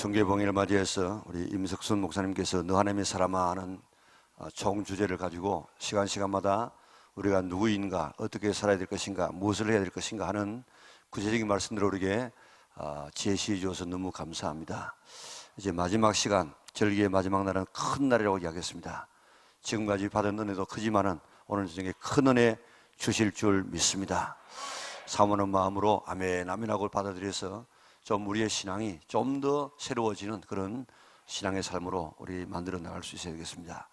청계봉인을 맞이해서 우리 임석순 목사님께서 너 하나님의 사람아 하는 총 주제를 가지고 시간마다 우리가 누구인가, 어떻게 살아야 될 것인가, 무엇을 해야 될 것인가 하는 구체적인 말씀들을 우리에게 제시해 주어서 너무 감사합니다. 이제 마지막 시간, 절기의 마지막 날은 큰 날이라고 이야기했습니다. 지금까지 받은 은혜도 크지만은 오늘 저녁에 큰 은혜 주실 줄 믿습니다. 사모하는 마음으로 아멘 아멘하고 받아들여서 좀 우리의 신앙이 좀 더 새로워지는 그런 신앙의 삶으로 우리 만들어 나갈 수 있어야 되겠습니다.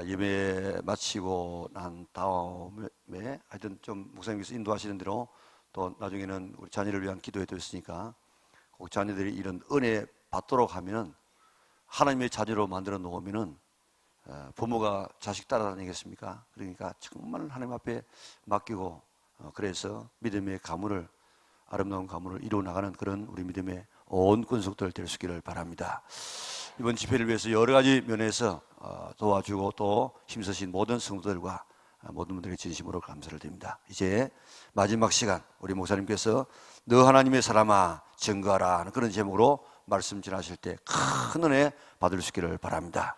예배 마치고 난 다음에 하여튼 좀 목사님께서 인도하시는 대로 또 나중에는 우리 자녀를 위한 기도회도 있으니까 꼭 자녀들이 이런 은혜 받도록 하면은 하나님의 자녀로 만들어 놓으면은 부모가 자식 따라다니겠습니까? 그러니까 정말 하나님 앞에 맡기고 그래서 믿음의 가문을, 아름다운 가문을 이루어 나가는 그런 우리 믿음의 온 권속들 될 수 있기를 바랍니다. 이번 집회를 위해서 여러 가지 면에서 도와주고 또 힘쓰신 모든 성도들과 모든 분들에게 진심으로 감사를 드립니다. 이제 마지막 시간 우리 목사님께서 너 하나님의 사람아 증거하라 하는 그런 제목으로 말씀 전하실 때 큰 은혜 받을 수 있기를 바랍니다.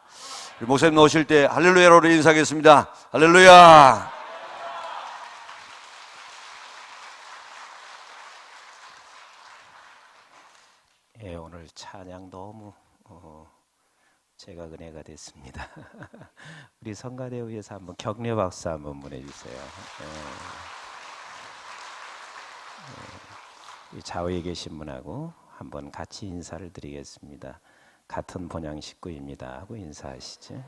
우리 목사님 나오실 때 할렐루야로 인사하겠습니다. 할렐루야. 예, 오늘 찬양 너무 제가 은혜가 됐습니다. 우리 성가대에 위해서 한번 격려 박수 한번 보내주세요. 이 좌우에 계신 분하고 한번 같이 인사를 드리겠습니다. 같은 본향 식구입니다 하고 인사하시죠.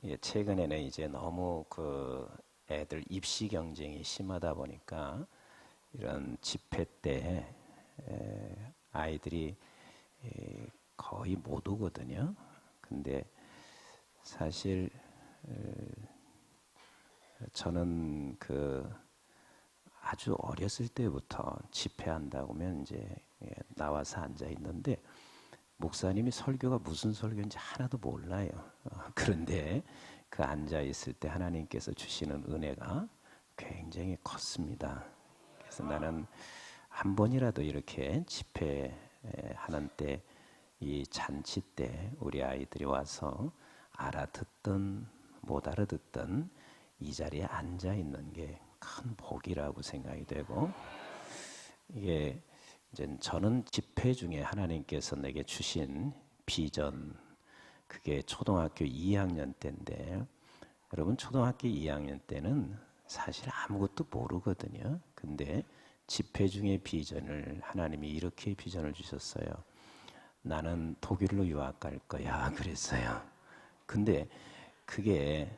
예, 최근에는 이제 너무 그 애들 입시 경쟁이 심하다 보니까 이런 집회 때 아이들이 거의 못 오거든요. 근데 사실 저는 그 아주 어렸을 때부터 집회한다고 하면 이제 나와서 앉아 있는데 목사님이 설교가 무슨 설교인지 하나도 몰라요. 그런데 그 앉아 있을 때 하나님께서 주시는 은혜가 굉장히 컸습니다. 그래서 나는 한 번이라도 이렇게 집회하는 때, 이 잔치 때 우리 아이들이 와서 알아듣든 못 알아듣든 이 자리에 앉아 있는 게 큰 복이라고 생각이 되고, 이게 이제 저는 집회 중에 하나님께서 내게 주신 비전, 그게 초등학교 2학년 때인데, 여러분 초등학교 2학년 때는 사실 아무것도 모르거든요. 근데 집회 중에 비전을 하나님이 이렇게 비전을 주셨어요. 나는 독일로 유학 갈 거야 그랬어요. 근데 그게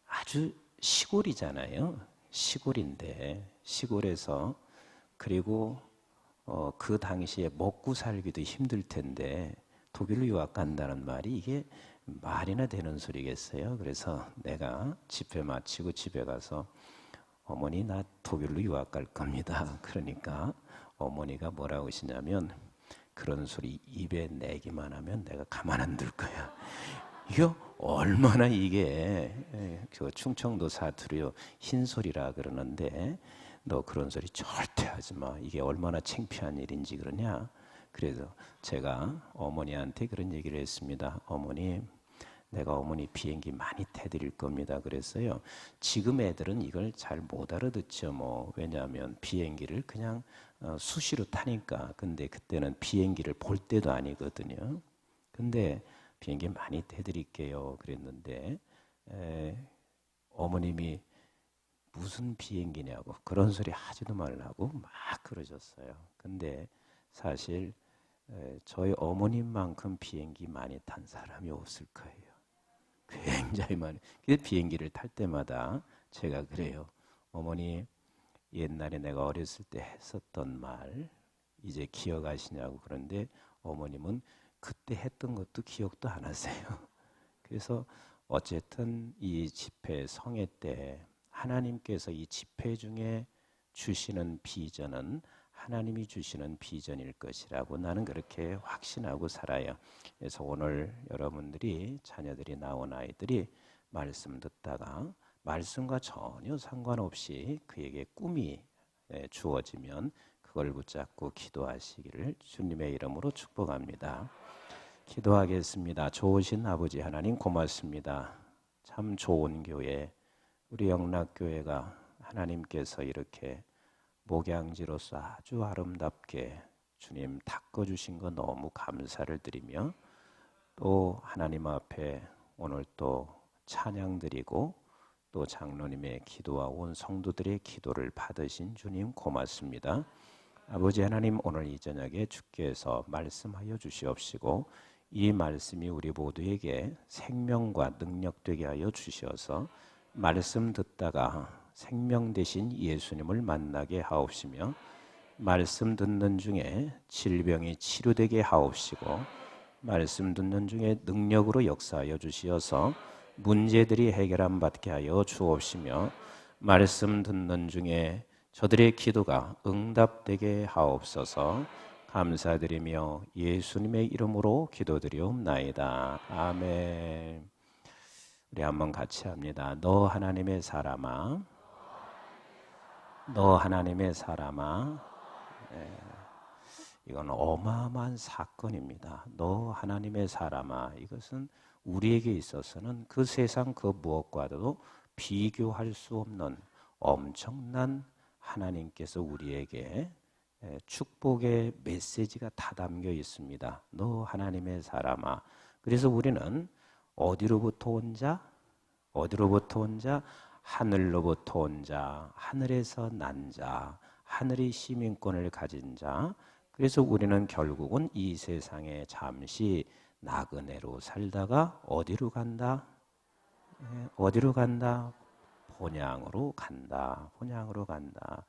아주 시골이잖아요. 시골인데 시골에서, 그리고 그 당시에 먹고 살기도 힘들 텐데 독일로 유학 간다는 말이 이게 말이나 되는 소리겠어요. 그래서 내가 집회 마치고 집에 가서 어머니 나 독일로 유학 갈 겁니다. 그러니까 어머니가 뭐라고 하시냐면 그런 소리 입에 내기만 하면 내가 가만 안 둘 거야. 이게 얼마나 이게 그 충청도 사투리요 흰소리라 그러는데 너 그런 소리 절대 하지 마. 이게 얼마나 창피한 일인지 그러냐. 그래서 제가 어머니한테 그런 얘기를 했습니다. 어머니, 내가 어머니 비행기 많이 태드릴 겁니다. 그랬어요. 지금 애들은 이걸 잘 못 알아듣죠. 뭐 왜냐하면 비행기를 그냥 수시로 타니까. 근데 그때는 비행기를 볼 때도 아니거든요. 근데 비행기 많이 태드릴게요. 그랬는데 어머님이 무슨 비행기냐고 그런 소리 하지도 말라고 막 그러셨어요. 근데 사실 저희 어머님만큼 비행기 많이 탄 사람이 없을 거예요. 굉장히 많이. 근데 비행기를 탈 때마다 제가 그래요. 어머니, 옛날에 내가 어렸을 때 했었던 말 이제 기억하시냐고. 그런데 어머님은 그때 했던 것도 기억도 안 하세요. 그래서 어쨌든 이 집회 성회 때 하나님께서 이 집회 중에 주시는 비전은 하나님이 주시는 비전일 것이라고 나는 그렇게 확신하고 살아요. 그래서 오늘 여러분들이 자녀들이 나온 아이들이 말씀 듣다가 말씀과 전혀 상관없이 그에게 꿈이 주어지면 그걸 붙잡고 기도하시기를 주님의 이름으로 축복합니다. 기도하겠습니다. 좋으신 아버지 하나님 고맙습니다. 참 좋은 교회, 우리 영락교회가 하나님께서 이렇게 목양지로서 아주 아름답게 주님 닦아주신 거 너무 감사를 드리며 또 하나님 앞에 오늘 또 찬양 드리고 또 장로님의 기도와 온 성도들의 기도를 받으신 주님 고맙습니다. 아버지 하나님 오늘 이 저녁에 주께서 말씀하여 주시옵시고 이 말씀이 우리 모두에게 생명과 능력 되게 하여 주시어서 말씀 듣다가 생명 되신 예수님을 만나게 하옵시며 말씀 듣는 중에 질병이 치료되게 하옵시고 말씀 듣는 중에 능력으로 역사하여 주시어서 문제들이 해결함 받게 하여 주옵시며 말씀 듣는 중에 저들의 기도가 응답되게 하옵소서. 감사드리며 예수님의 이름으로 기도드리옵나이다. 아멘. 우리 한번 같이 합니다. 너 하나님의 사람아, 너 하나님의 사람아. 네. 이건 어마어마한 사건입니다. 너 하나님의 사람아. 이것은 우리에게 있어서는 그 세상 그 무엇과도 비교할 수 없는 엄청난 하나님께서 우리에게 축복의 메시지가 다 담겨 있습니다. 너 하나님의 사람아. 그래서 우리는 어디로부터 온 자? 어디로부터 온 자? 하늘로부터 온 자, 하늘에서 난 자, 하늘의 시민권을 가진 자. 그래서 우리는 결국은 이 세상에 잠시 나그네로 살다가 어디로 간다? 어디로 간다? 본향으로 간다. 본향으로 간다.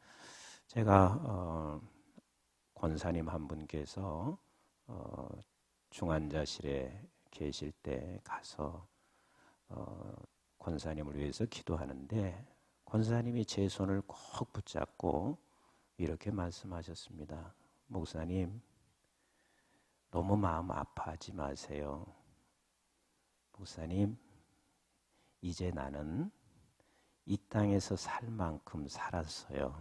제가 권사님 한 분께서 중환자실에 계실 때 가서 권사님을 위해서 기도하는데 권사님이 제 손을 꼭 붙잡고 이렇게 말씀하셨습니다. 목사님, 너무 마음 아파하지 마세요. 목사님, 이제 나는 이 땅에서 살 만큼 살았어요.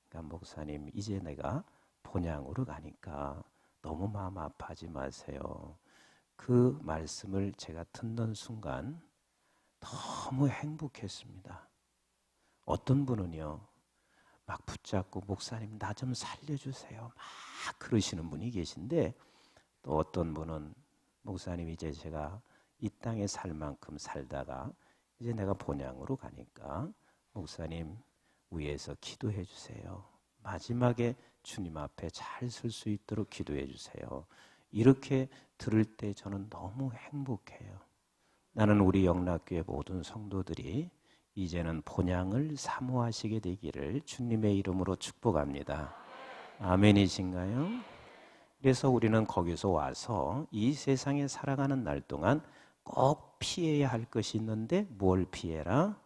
그러니까 목사님, 이제 내가 본향으로 가니까 너무 마음 아파하지 마세요. 그 말씀을 제가 듣는 순간 너무 행복했습니다. 어떤 분은요, 막 붙잡고 목사님 나 좀 살려주세요. 막 그러시는 분이 계신데 또 어떤 분은 목사님 이제 제가 이 땅에 살 만큼 살다가 이제 내가 본향으로 가니까 목사님 위에서 기도해 주세요. 마지막에 주님 앞에 잘 설 수 있도록 기도해 주세요. 이렇게 들을 때 저는 너무 행복해요. 나는 우리 영락교회 모든 성도들이 이제는 본향을 사모하시게 되기를 주님의 이름으로 축복합니다. 아멘이신가요? 그래서 우리는 거기서 와서 이 세상에 살아가는 날 동안 꼭 피해야 할 것이 있는데 뭘 피해라?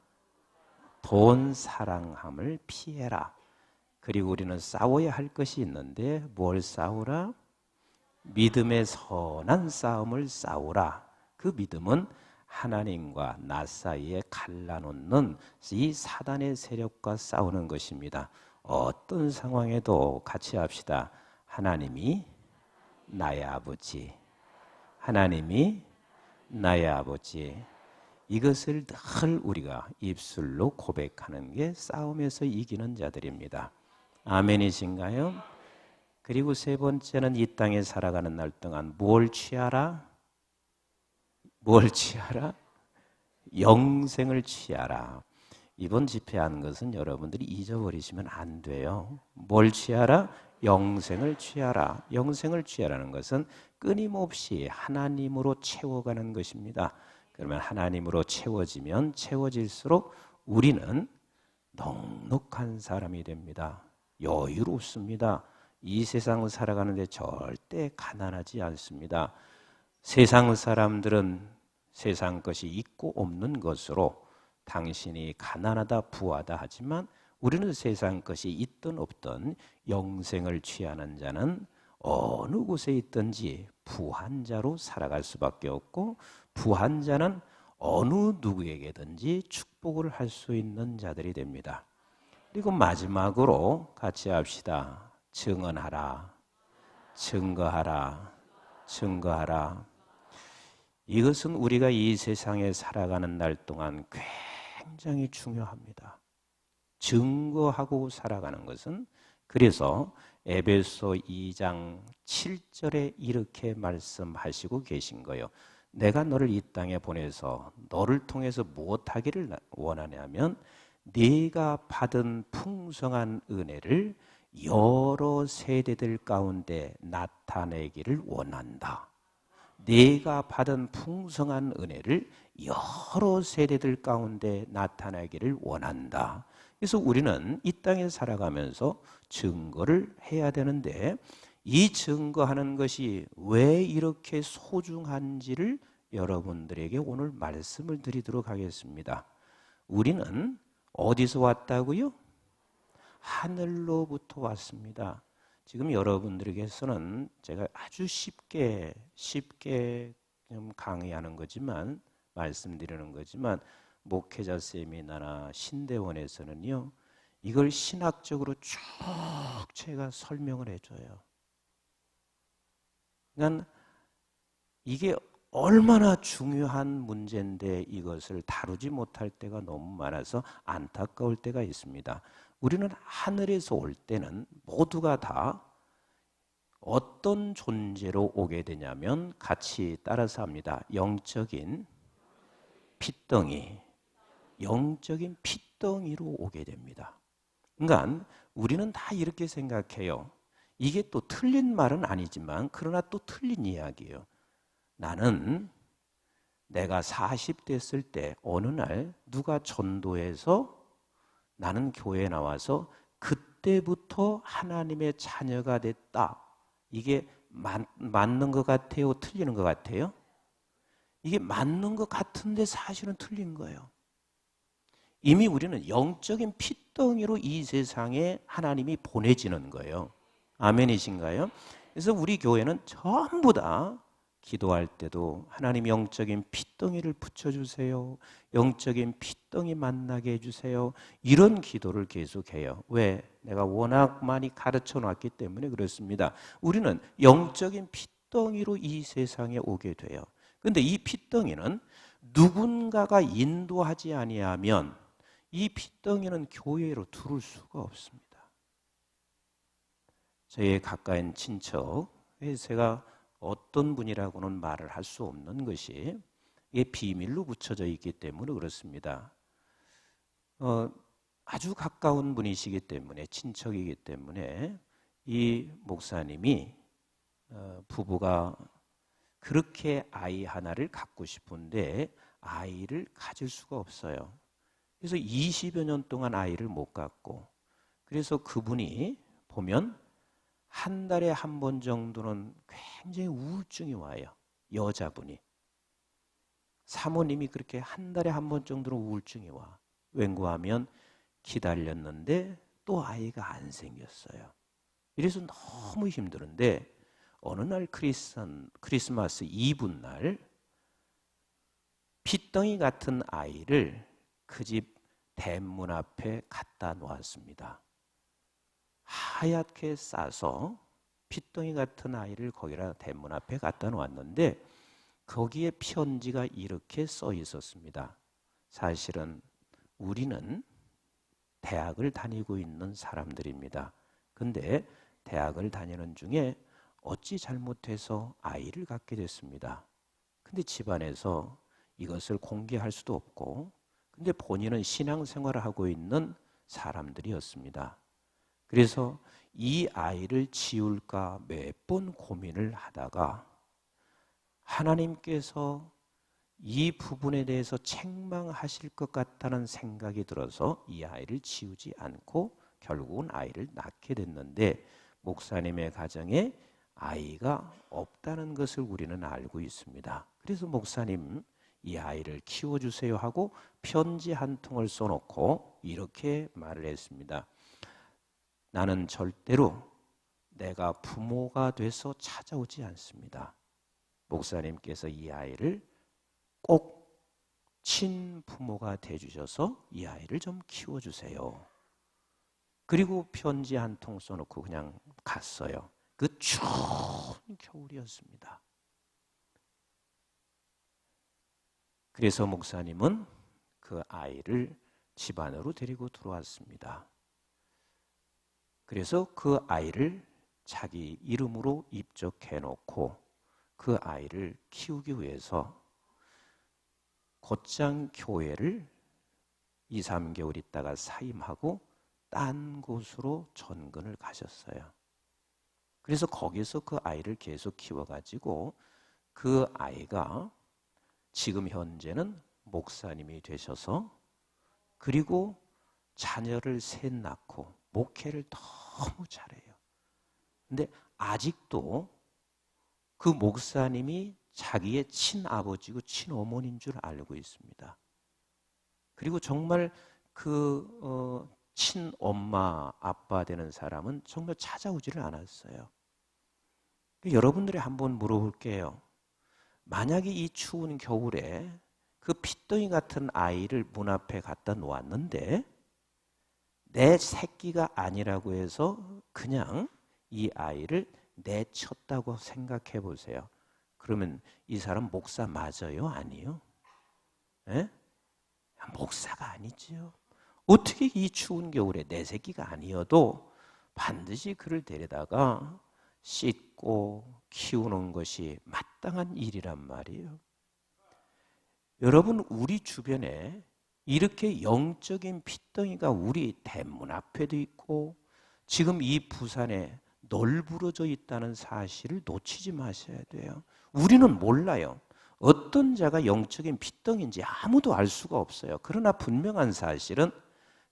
돈 사랑함을 피해라. 그리고 우리는 싸워야 할 것이 있는데 뭘 싸우라? 믿음의 선한 싸움을 싸우라. 그 믿음은 하나님과 나 사이에 갈라놓는 이 사단의 세력과 싸우는 것입니다. 어떤 상황에도 같이 합시다. 하나님이 나의 아버지, 하나님이 나의 아버지. 이것을 늘 우리가 입술로 고백하는 게 싸움에서 이기는 자들입니다. 아멘이신가요? 그리고 세 번째는 이 땅에 살아가는 날 동안 뭘 취하라? 뭘 취하라? 영생을 취하라. 이번 집회하는 것은 여러분들이 잊어버리시면 안 돼요. 뭘 취하라? 영생을 취하라. 영생을 취하라는 것은 끊임없이 하나님으로 채워가는 것입니다. 그러면 하나님으로 채워지면 채워질수록 우리는 넉넉한 사람이 됩니다. 여유롭습니다. 이 세상을 살아가는데 절대 가난하지 않습니다. 세상 사람들은 세상 것이 있고 없는 것으로 당신이 가난하다 부하다 하지만 우리는 세상 것이 있든 없든 영생을 취하는 자는 어느 곳에 있든지 부한자로 살아갈 수밖에 없고, 부한자는 어느 누구에게든지 축복을 할 수 있는 자들이 됩니다. 그리고 마지막으로 같이 합시다. 증언하라, 증거하라, 증거하라. 이것은 우리가 이 세상에 살아가는 날 동안 굉장히 중요합니다. 증거하고 살아가는 것은, 그래서 에베소 2장 7절에 이렇게 말씀하시고 계신 거예요. 내가 너를 이 땅에 보내서 너를 통해서 무엇하기를 원하냐면 네가 받은 풍성한 은혜를 여러 세대들 가운데 나타내기를 원한다. 네가 받은 풍성한 은혜를 여러 세대들 가운데 나타내기를 원한다. 그래서 우리는 이 땅에 살아가면서 증거를 해야 되는데, 이 증거하는 것이 왜 이렇게 소중한지를 여러분들에게 오늘 말씀을 드리도록 하겠습니다. 우리는 어디서 왔다고요? 하늘로부터 왔습니다. 지금 여러분들에게서는 제가 아주 쉽게 좀 강의하는 거지만, 말씀드리는 거지만, 목회자 세미나나 신대원에서는요, 이걸 신학적으로 쭉 제가 설명을 해줘요. 그러니까 이게 얼마나 중요한 문제인데 이것을 다루지 못할 때가 너무 많아서 안타까울 때가 있습니다. 우리는 하늘에서 올 때는 모두가 다 어떤 존재로 오게 되냐면, 같이 따라서 합니다. 영적인 핏덩이, 영적인 핏덩이로 오게 됩니다. 그러니까 우리는 다 이렇게 생각해요. 이게 또 틀린 말은 아니지만 그러나 또 틀린 이야기예요. 나는 내가 40 됐을 때 어느 날 누가 전도해서 나는 교회에 나와서 그때부터 하나님의 자녀가 됐다. 이게 맞는 것 같아요? 틀리는 것 같아요? 이게 맞는 것 같은데 사실은 틀린 거예요. 이미 우리는 영적인 핏덩이로 이 세상에 하나님이 보내지는 거예요. 아멘이신가요? 그래서 우리 교회는 전부 다 기도할 때도 하나님 영적인 핏덩이를 붙여주세요. 영적인 핏덩이 만나게 해주세요. 이런 기도를 계속해요. 왜? 내가 워낙 많이 가르쳐 놨기 때문에 그렇습니다. 우리는 영적인 핏덩이로 이 세상에 오게 돼요. 그런데 이 핏덩이는 누군가가 인도하지 아니하면 이 핏덩이는 교회로 들어올 수가 없습니다. 저의 가까운 친척, 제가 어떤 분이라고는 말을 할 수 없는 것이 이게 비밀로 붙여져 있기 때문에 그렇습니다. 아주 가까운 분이시기 때문에, 친척이기 때문에 이 목사님이 부부가 그렇게 아이 하나를 갖고 싶은데 아이를 가질 수가 없어요. 그래서 20여 년 동안 아이를 못 갖고, 그래서 그분이 보면 한 달에 한 번 정도는 굉장히 우울증이 와요. 여자분이. 사모님이 그렇게 한 달에 한 번 정도는 우울증이 와. 웬고하면 기다렸는데 또 아이가 안 생겼어요. 이래서 너무 힘들은데 어느 날 크리스마스 이브 날 핏덩이 같은 아이를 그 집 대문 앞에 갖다 놓았습니다. 하얗게 싸서 핏덩이 같은 아이를 거기다 대문 앞에 갖다 놓았는데 거기에 편지가 이렇게 써 있었습니다. 사실은 우리는 대학을 다니고 있는 사람들입니다. 근데 대학을 다니는 중에 어찌 잘못해서 아이를 갖게 됐습니다. 근데 집안에서 이것을 공개할 수도 없고, 근데 본인은 신앙생활을 하고 있는 사람들이었습니다. 그래서 이 아이를 지울까 몇 번 고민을 하다가 하나님께서 이 부분에 대해서 책망하실 것 같다는 생각이 들어서 이 아이를 지우지 않고 결국은 아이를 낳게 됐는데, 목사님의 가정에 아이가 없다는 것을 우리는 알고 있습니다. 그래서 목사님, 이 아이를 키워주세요 하고 편지 한 통을 써놓고 이렇게 말을 했습니다. 나는 절대로 내가 부모가 돼서 찾아오지 않습니다. 목사님께서 이 아이를 꼭 친부모가 돼주셔서 이 아이를 좀 키워주세요. 그리고 편지 한 통 써놓고 그냥 갔어요. 그 추운 겨울이었습니다. 그래서 목사님은 그 아이를 집 안으로 데리고 들어왔습니다. 그래서 그 아이를 자기 이름으로 입적해 놓고 그 아이를 키우기 위해서 곧장 교회를 2, 3개월 있다가 사임하고 딴 곳으로 전근을 가셨어요. 그래서 거기서 그 아이를 계속 키워가지고 그 아이가 지금 현재는 목사님이 되셔서 그리고 자녀를 셋 낳고 목회를 너무 잘해요. 근데 아직도 그 목사님이 자기의 친아버지고 친어머니인 줄 알고 있습니다. 그리고 정말 그 친엄마, 아빠 되는 사람은 정말 찾아오지를 않았어요. 여러분들이 한번 물어볼게요. 만약에 이 추운 겨울에 그 핏덩이 같은 아이를 문 앞에 갖다 놓았는데 내 새끼가 아니라고 해서 그냥 이 아이를 내쳤다고 생각해 보세요. 그러면 이 사람 목사 맞아요? 아니요? 예? 목사가 아니지요. 어떻게 이 추운 겨울에 내 새끼가 아니어도 반드시 그를 데려다가 씻고 키우는 것이 마땅한 일이란 말이에요. 여러분, 우리 주변에 이렇게 영적인 핏덩이가 우리 대문 앞에도 있고 지금 이 부산에 널브러져 있다는 사실을 놓치지 마셔야 돼요. 우리는 몰라요. 어떤 자가 영적인 핏덩이인지 아무도 알 수가 없어요. 그러나 분명한 사실은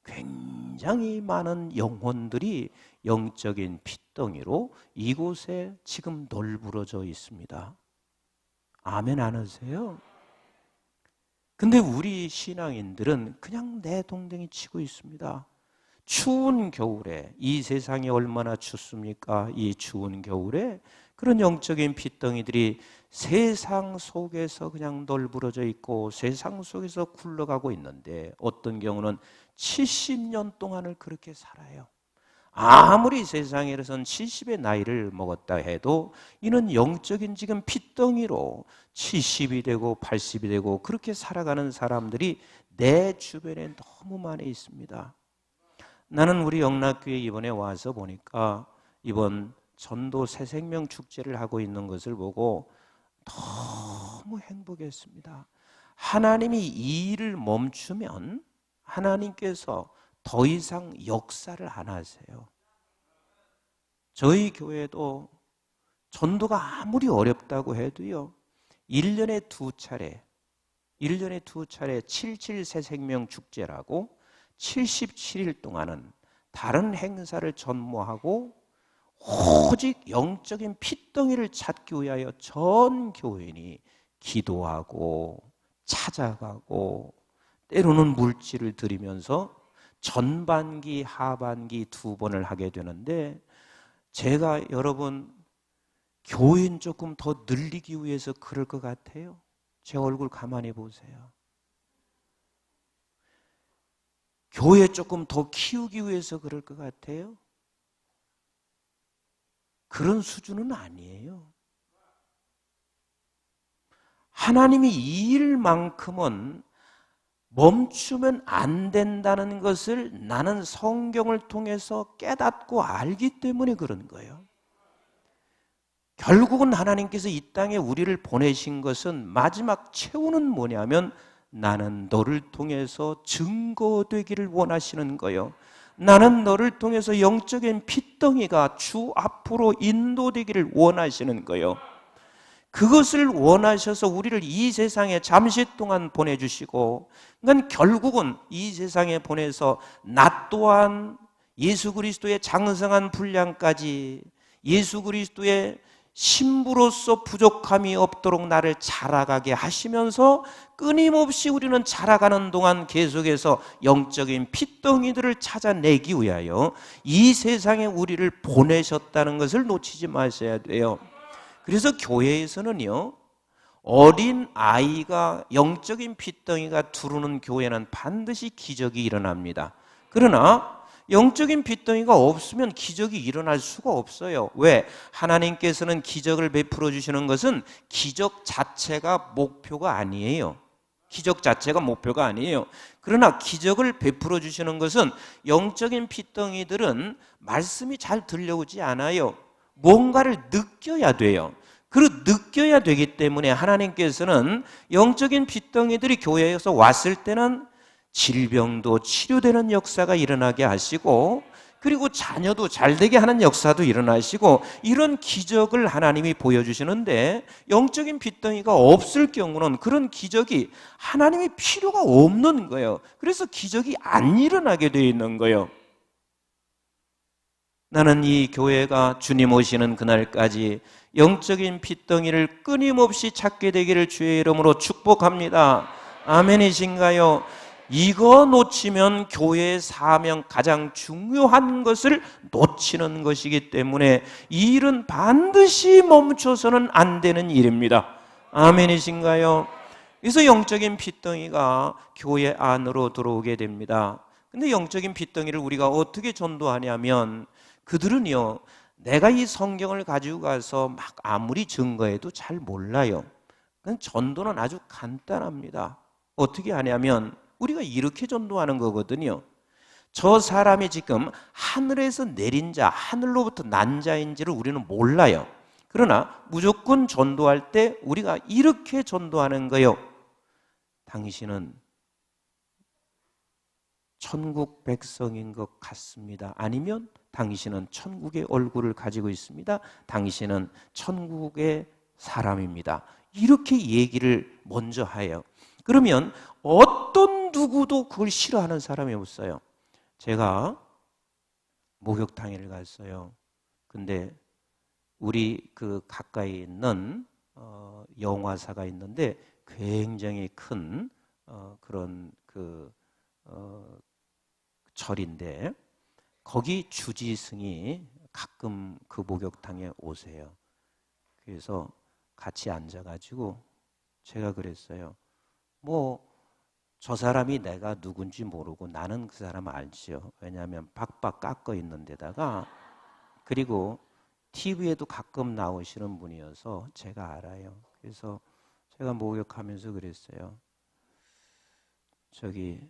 굉장히 많은 영혼들이 영적인 핏덩이로 이곳에 지금 널브러져 있습니다. 아멘 안 하세요? 근데 우리 신앙인들은 그냥 내동댕이 치고 있습니다. 추운 겨울에, 이 세상이 얼마나 춥습니까? 이 추운 겨울에 그런 영적인 핏덩이들이 세상 속에서 그냥 널브러져 있고 세상 속에서 굴러가고 있는데 어떤 경우는 70년 동안을 그렇게 살아요. 아무리 세상에선 70의 나이를 먹었다 해도 이는 영적인 지금 핏덩이로 70이 되고 80이 되고 그렇게 살아가는 사람들이 내 주변에 너무 많이 있습니다. 나는 우리 영락교회 이번에 와서 보니까 이번 전도 새생명 축제를 하고 있는 것을 보고 너무 행복했습니다. 하나님이 이 일을 멈추면 하나님께서 더 이상 역사를 안 하세요. 저희 교회도 전도가 아무리 어렵다고 해도요, 1년에 두 차례 77 새생명 축제라고 77일 동안은 다른 행사를 전무하고 오직 영적인 핏덩이를 찾기 위하여 전 교인이 기도하고 찾아가고 때로는 물질을 드리면서 전반기, 하반기 2번을 하게 되는데 제가 여러분 교인 조금 더 늘리기 위해서 그럴 것 같아요. 제 얼굴 가만히 보세요. 교회 조금 더 키우기 위해서 그럴 것 같아요. 그런 수준은 아니에요. 하나님이 이 일만큼은 멈추면 안 된다는 것을 나는 성경을 통해서 깨닫고 알기 때문에 그런 거예요. 결국은 하나님께서 이 땅에 우리를 보내신 것은 마지막 최후는 뭐냐면 나는 너를 통해서 증거되기를 원하시는 거예요. 나는 너를 통해서 영적인 핏덩이가 주 앞으로 인도되기를 원하시는 거예요. 그것을 원하셔서 우리를 이 세상에 잠시 동안 보내주시고, 그러니까 결국은 이 세상에 보내서 나 또한 예수 그리스도의 장성한 분량까지 예수 그리스도의 신부로서 부족함이 없도록 나를 자라가게 하시면서 끊임없이 우리는 자라가는 동안 계속해서 영적인 핏덩이들을 찾아내기 위하여 이 세상에 우리를 보내셨다는 것을 놓치지 마셔야 돼요. 그래서 교회에서는요, 어린 아이가 영적인 핏덩이가 두르는 교회는 반드시 기적이 일어납니다. 그러나 영적인 핏덩이가 없으면 기적이 일어날 수가 없어요. 왜? 하나님께서는 기적을 베풀어 주시는 것은 기적 자체가 목표가 아니에요. 기적 자체가 목표가 아니에요. 그러나 기적을 베풀어 주시는 것은 영적인 핏덩이들은 말씀이 잘 들려오지 않아요. 뭔가를 느껴야 돼요. 그리고 느껴야 되기 때문에 하나님께서는 영적인 핏덩이들이 교회에서 왔을 때는 질병도 치료되는 역사가 일어나게 하시고, 그리고 자녀도 잘되게 하는 역사도 일어나시고, 이런 기적을 하나님이 보여주시는데, 영적인 핏덩이가 없을 경우는 그런 기적이 하나님이 필요가 없는 거예요. 그래서 기적이 안 일어나게 되어 있는 거예요. 나는 이 교회가 주님 오시는 그날까지 영적인 핏덩이를 끊임없이 찾게 되기를 주의 이름으로 축복합니다. 아멘이신가요? 이거 놓치면 교회의 사명, 가장 중요한 것을 놓치는 것이기 때문에 이 일은 반드시 멈춰서는 안 되는 일입니다. 아멘이신가요? 그래서 영적인 핏덩이가 교회 안으로 들어오게 됩니다. 근데 영적인 핏덩이를 우리가 어떻게 전도하냐면, 그들은요, 내가 이 성경을 가지고 가서 막 아무리 증거해도 잘 몰라요. 전도는 아주 간단합니다. 어떻게 하냐면 우리가 이렇게 전도하는 거거든요. 저 사람이 지금 하늘에서 내린 자, 하늘로부터 난 자인지를 우리는 몰라요. 그러나 무조건 전도할 때 우리가 이렇게 전도하는 거예요. 당신은 천국 백성인 것 같습니다. 아니면 당신은 천국의 얼굴을 가지고 있습니다. 당신은 천국의 사람입니다. 이렇게 얘기를 먼저 해요. 그러면 어떤 누구도 그걸 싫어하는 사람이 없어요. 제가 목욕탕에를 갔어요. 근데 우리 그 가까이 있는 영화사가 있는데 굉장히 큰 그런 절인데, 거기 주지승이 가끔 그 목욕탕에 오세요. 그래서 같이 앉아가지고 제가 그랬어요. 저 사람이 내가 누군지 모르고 나는 그 사람 알지요. 왜냐하면 박박 깎여 있는 데다가, 그리고 TV에도 가끔 나오시는 분이어서 제가 알아요. 그래서 제가 목욕하면서 그랬어요. 저기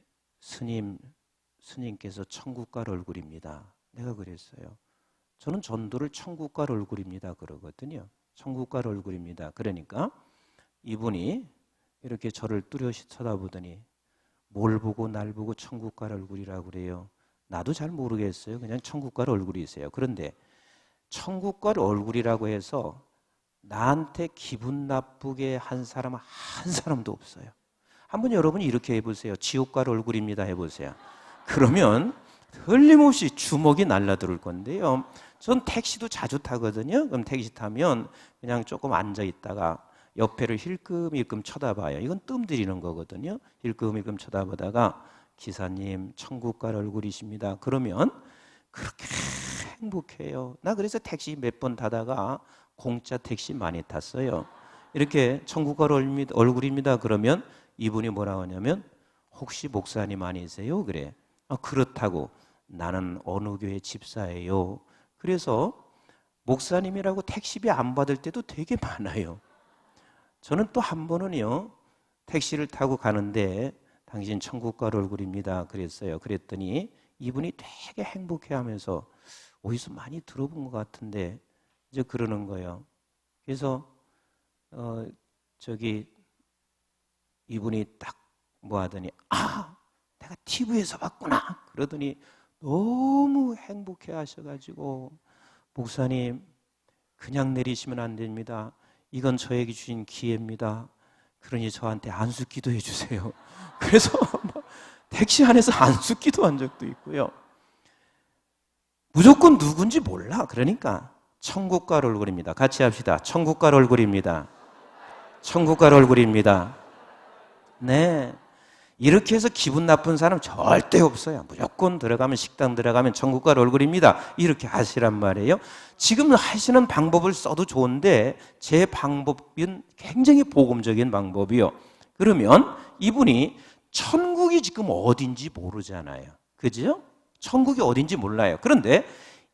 스님께서 천국 갈 얼굴입니다. 내가 그랬어요. 저는 전도를 천국 갈 얼굴입니다 그러거든요. 천국 갈 얼굴입니다. 그러니까 이분이 이렇게 저를 뚜렷이 쳐다보더니 뭘 보고 날 보고 천국 갈 얼굴이라고 그래요. 나도 잘 모르겠어요. 그냥 천국 갈 얼굴이세요. 그런데 천국 갈 얼굴이라고 해서 나한테 기분 나쁘게 한 사람 한 사람도 없어요. 한번 여러분이 이렇게 해보세요. 지옥 갈 얼굴입니다 해보세요. 그러면 틀림없이 주먹이 날라들 건데요. 전 택시도 자주 타거든요. 그럼 택시 타면 그냥 조금 앉아 있다가 옆에를 힐끔힐끔 쳐다봐요. 이건 뜸 들이는 거거든요. 힐끔힐끔 쳐다보다가 기사님 천국 갈 얼굴이십니다. 그러면 그렇게 행복해요. 나 그래서 택시 몇 번 타다가 공짜 택시 많이 탔어요. 이렇게 천국 갈 얼굴입니다. 그러면 이분이 뭐라고 하냐면 혹시 목사님 아니세요? 그래. 그렇다고. 나는 어느 교회 집사예요. 그래서 목사님이라고 택시비 안 받을 때도 되게 많아요. 저는 또 한 번은요, 택시를 타고 가는데 당신 천국 갈 얼굴입니다 그랬어요. 그랬더니 이분이 되게 행복해하면서 어디서 많이 들어본 것 같은데 이제 그러는 거예요. 그래서 이분이 딱 뭐 하더니 내가 TV에서 봤구나 그러더니 너무 행복해 하셔가지고 목사님 그냥 내리시면 안 됩니다. 이건 저에게 주신 기회입니다. 그러니 저한테 안수 기도해 주세요. 그래서 택시 안에서 안수 기도한 적도 있고요. 무조건 누군지 몰라. 그러니까 천국갈 얼굴입니다. 같이 합시다. 천국갈 얼굴입니다. 천국갈 얼굴입니다. 네. 이렇게 해서 기분 나쁜 사람 절대 없어요. 무조건 들어가면, 식당 들어가면 천국갈 얼굴입니다. 이렇게 하시란 말이에요. 지금 하시는 방법을 써도 좋은데 제 방법은 굉장히 복음적인 방법이요. 그러면 이분이 천국이 지금 어딘지 모르잖아요. 그죠? 천국이 어딘지 몰라요. 그런데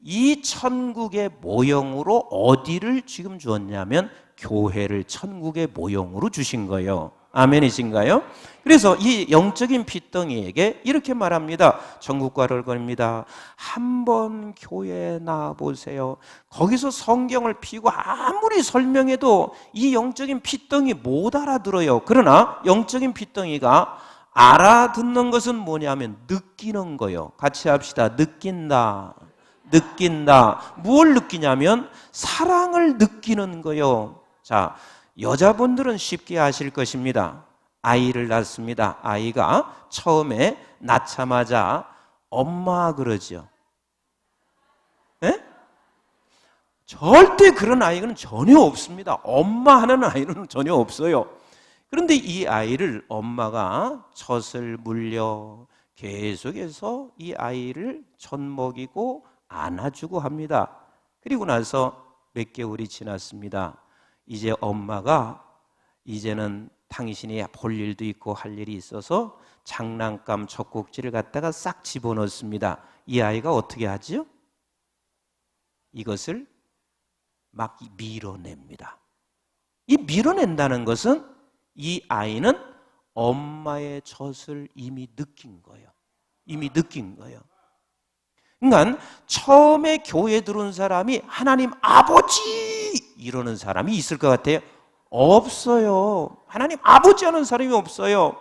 이 천국의 모형으로 어디를 지금 주었냐면 교회를 천국의 모형으로 주신 거예요. 아멘이신가요? 그래서 이 영적인 핏덩이에게 이렇게 말합니다. 천국갈 얼굴입니다. 한번 교회에 나와보세요. 거기서 성경을 피고 아무리 설명해도 이 영적인 핏덩이 못 알아들어요. 그러나 영적인 핏덩이가 알아듣는 것은 뭐냐면 느끼는 거예요. 같이 합시다. 느낀다. 느낀다. 무엇을 느끼냐면 사랑을 느끼는 거예요. 자, 여자분들은 쉽게 아실 것입니다. 아이를 낳습니다. 아이가 처음에 낳자마자 엄마 그러죠. 예? 절대 그런 아이는 전혀 없습니다. 엄마 하는 아이는 전혀 없어요. 그런데 이 아이를 엄마가 젖을 물려 계속해서 이 아이를 젖 먹이고 안아주고 합니다. 그리고 나서 몇 개월이 지났습니다. 이제 엄마가 이제는 당신이 볼 일도 있고 할 일이 있어서 장난감 젖꼭지를 갖다가 싹 집어넣습니다. 이 아이가 어떻게 하죠? 이것을 막 밀어냅니다. 이 밀어낸다는 것은 이 아이는 엄마의 젖을 이미 느낀 거예요. 이미 느낀 거예요. 그러니까 처음에 교회에 들어온 사람이 하나님 아버지 이러는 사람이 있을 것 같아요? 없어요. 하나님 아버지 하는 사람이 없어요.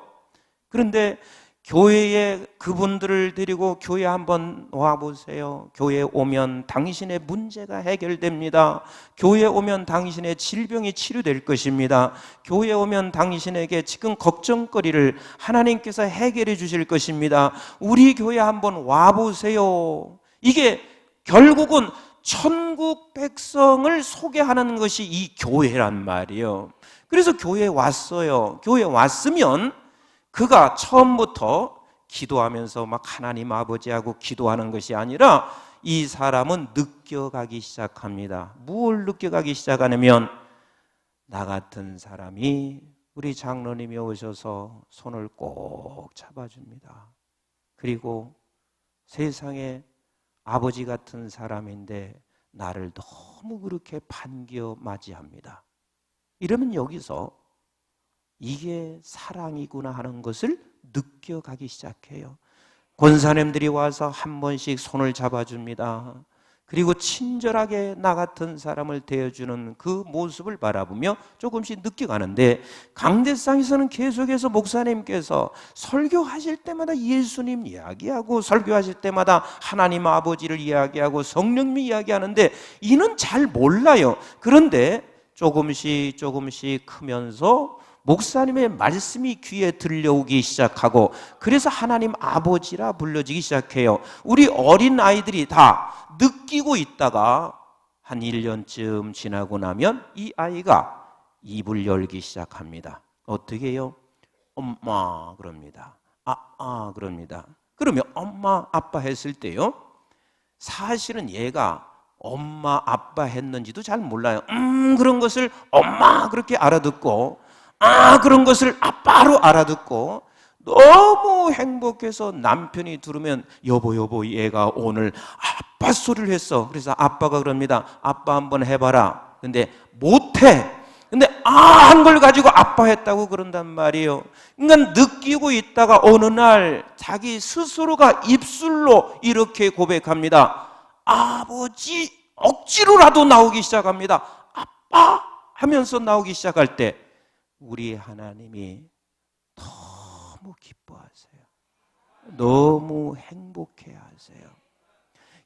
그런데 교회에 그분들을 데리고 교회 한번 와보세요. 교회에 오면 당신의 문제가 해결됩니다. 교회에 오면 당신의 질병이 치료될 것입니다. 교회에 오면 당신에게 지금 걱정거리를 하나님께서 해결해 주실 것입니다. 우리 교회 한번 와보세요. 이게 결국은 천국 백성을 소개하는 것이 이 교회란 말이에요. 그래서 교회에 왔어요. 교회에 왔으면 그가 처음부터 기도하면서 막 하나님 아버지하고 기도하는 것이 아니라 이 사람은 느껴가기 시작합니다. 뭘 느껴가기 시작하냐면 나 같은 사람이 우리 장로님이 오셔서 손을 꼭 잡아줍니다. 그리고 세상에 아버지 같은 사람인데 나를 너무 그렇게 반겨 맞이합니다. 이러면 여기서 이게 사랑이구나 하는 것을 느껴가기 시작해요. 권사님들이 와서 한 번씩 손을 잡아줍니다. 그리고 친절하게 나 같은 사람을 대해주는 그 모습을 바라보며 조금씩 느껴가는데, 강대상에서는 계속해서 목사님께서 설교하실 때마다 예수님 이야기하고 설교하실 때마다 하나님 아버지를 이야기하고 성령님 이야기하는데 이는 잘 몰라요. 그런데 조금씩 크면서 목사님의 말씀이 귀에 들려오기 시작하고 그래서 하나님 아버지라 불러지기 시작해요. 우리 어린 아이들이 다 느끼고 있다가 한 1년쯤 지나고 나면 이 아이가 입을 열기 시작합니다. 어떻게 해요? 엄마 그럽니다. 그럽니다. 그러면 엄마 아빠 했을 때요, 사실은 얘가 엄마 아빠 했는지도 잘 몰라요. 그런 것을 엄마 그렇게 알아듣고 그런 것을 아빠로 알아듣고 너무 행복해서 남편이 들으면 여보 얘가 오늘 아빠 소리를 했어. 그래서 아빠가 그럽니다. 아빠 한번 해봐라. 근데 못해. 근데 한 걸 가지고 아빠 했다고 그런단 말이에요. 그러니까 느끼고 있다가 어느 날 자기 스스로가 입술로 이렇게 고백합니다. 아버지, 억지로라도 나오기 시작합니다. 아빠 하면서 나오기 시작할 때 우리 하나님이 너무 기뻐하세요. 너무 행복해 하세요.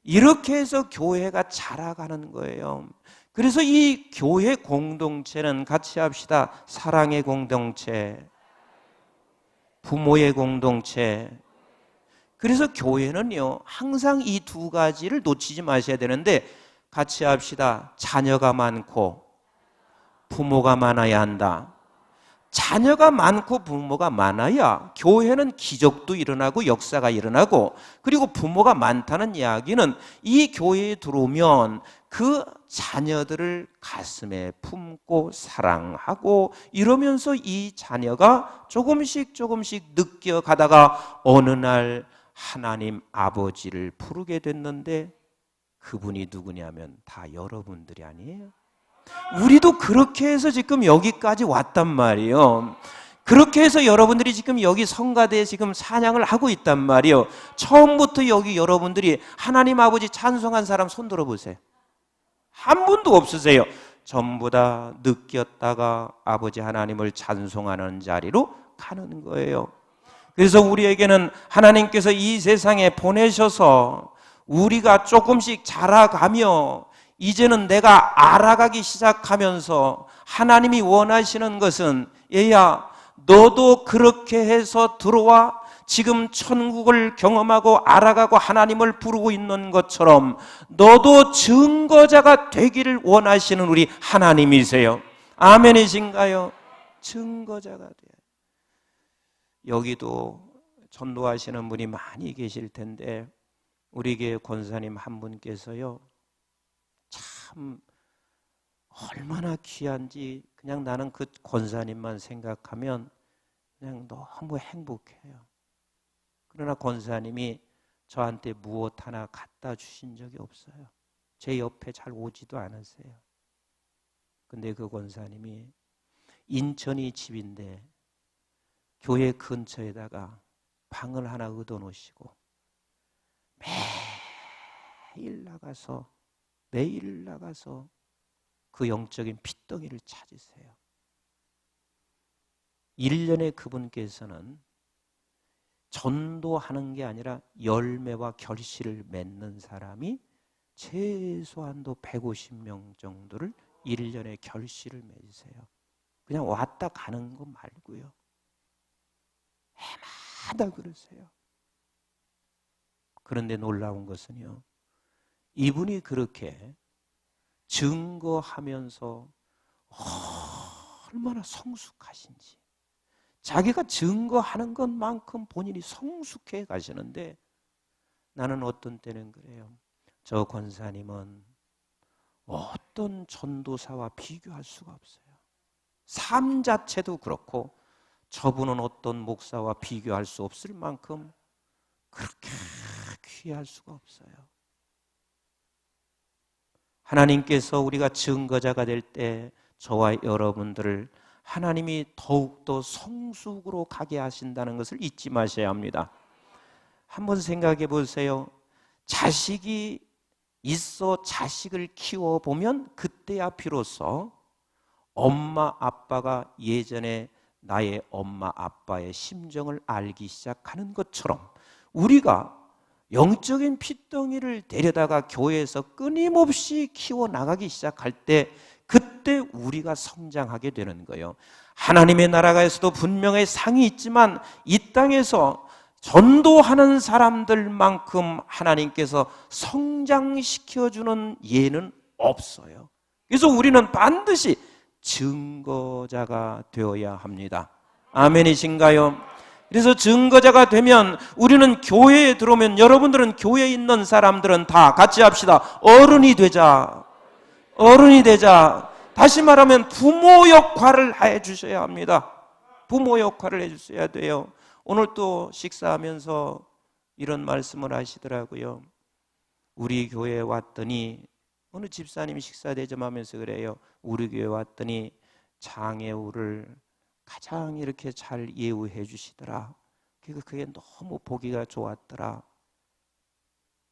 이렇게 해서 교회가 자라가는 거예요. 그래서 이 교회 공동체는 같이 합시다. 사랑의 공동체, 부모의 공동체. 그래서 교회는요, 항상 이 두 가지를 놓치지 마셔야 되는데, 같이 합시다. 자녀가 많고 부모가 많아야 한다. 자녀가 많고 부모가 많아야 교회는 기적도 일어나고 역사가 일어나고, 그리고 부모가 많다는 이야기는 이 교회에 들어오면 그 자녀들을 가슴에 품고 사랑하고 이러면서 이 자녀가 조금씩 느껴가다가 어느 날 하나님 아버지를 부르게 됐는데, 그분이 누구냐면 다 여러분들이 아니에요. 우리도 그렇게 해서 지금 여기까지 왔단 말이에요. 그렇게 해서 여러분들이 지금 여기 성가대에 지금 찬양을 하고 있단 말이에요. 처음부터 여기 여러분들이 하나님 아버지 찬송한 사람 손 들어보세요. 한 분도 없으세요. 전부 다 느꼈다가 아버지 하나님을 찬송하는 자리로 가는 거예요. 그래서 우리에게는 하나님께서 이 세상에 보내셔서 우리가 조금씩 자라가며 이제는 내가 알아가기 시작하면서 하나님이 원하시는 것은, 얘야 너도 그렇게 해서 들어와 지금 천국을 경험하고 알아가고 하나님을 부르고 있는 것처럼 너도 증거자가 되기를 원하시는 우리 하나님이세요. 아멘이신가요? 증거자가 돼요. 여기도 전도하시는 분이 많이 계실 텐데 우리 교회 권사님 한 분께서요, 참 얼마나 귀한지 그냥 나는 그 권사님만 생각하면 그냥 너무 행복해요. 그러나 권사님이 저한테 무엇 하나 갖다 주신 적이 없어요. 제 옆에 잘 오지도 않으세요. 근데 그 권사님이 인천이 집인데 교회 근처에다가 방을 하나 얻어 놓으시고 매일 나가서 그 영적인 핏덩이를 찾으세요. 1년에 그분께서는 전도하는 게 아니라 열매와 결실을 맺는 사람이 최소한도 150명 정도를 1년에 결실을 맺으세요. 그냥 왔다 가는 거 말고요. 해마다 그러세요. 그런데 놀라운 것은요, 이분이 그렇게 증거하면서 얼마나 성숙하신지, 자기가 증거하는 것만큼 본인이 성숙해 가시는데, 나는 어떤 때는 그래요. 저 권사님은 어떤 전도사와 비교할 수가 없어요. 삶 자체도 그렇고 저분은 어떤 목사와 비교할 수 없을 만큼 그렇게 귀할 수가 없어요. 하나님께서 우리가 증거자가 될 때 저와 여러분들을 하나님이 더욱더 성숙으로 가게 하신다는 것을 잊지 마셔야 합니다. 한번 생각해 보세요. 자식이 있어 자식을 키워보면 그때야 비로소 엄마 아빠가 예전에 나의 엄마 아빠의 심정을 알기 시작하는 것처럼, 우리가 영적인 핏덩이를 데려다가 교회에서 끊임없이 키워나가기 시작할 때 그때 우리가 성장하게 되는 거예요. 하나님의 나라가에서도 분명히 상이 있지만 이 땅에서 전도하는 사람들만큼 하나님께서 성장시켜주는 예는 없어요. 그래서 우리는 반드시 증거자가 되어야 합니다. 아멘이신가요? 그래서 증거자가 되면 우리는 교회에 들어오면, 여러분들은 교회에 있는 사람들은 다 같이 합시다. 어른이 되자. 다시 말하면 부모 역할을 해 주셔야 합니다. 부모 역할을 해 주셔야 돼요. 오늘 또 식사하면서 이런 말씀을 하시더라고요. 우리 교회에 왔더니, 어느 집사님이 식사 대접하면서 그래요. 우리 교회에 왔더니 장애우를 가장 이렇게 잘 예우해 주시더라. 그게 너무 보기가 좋았더라.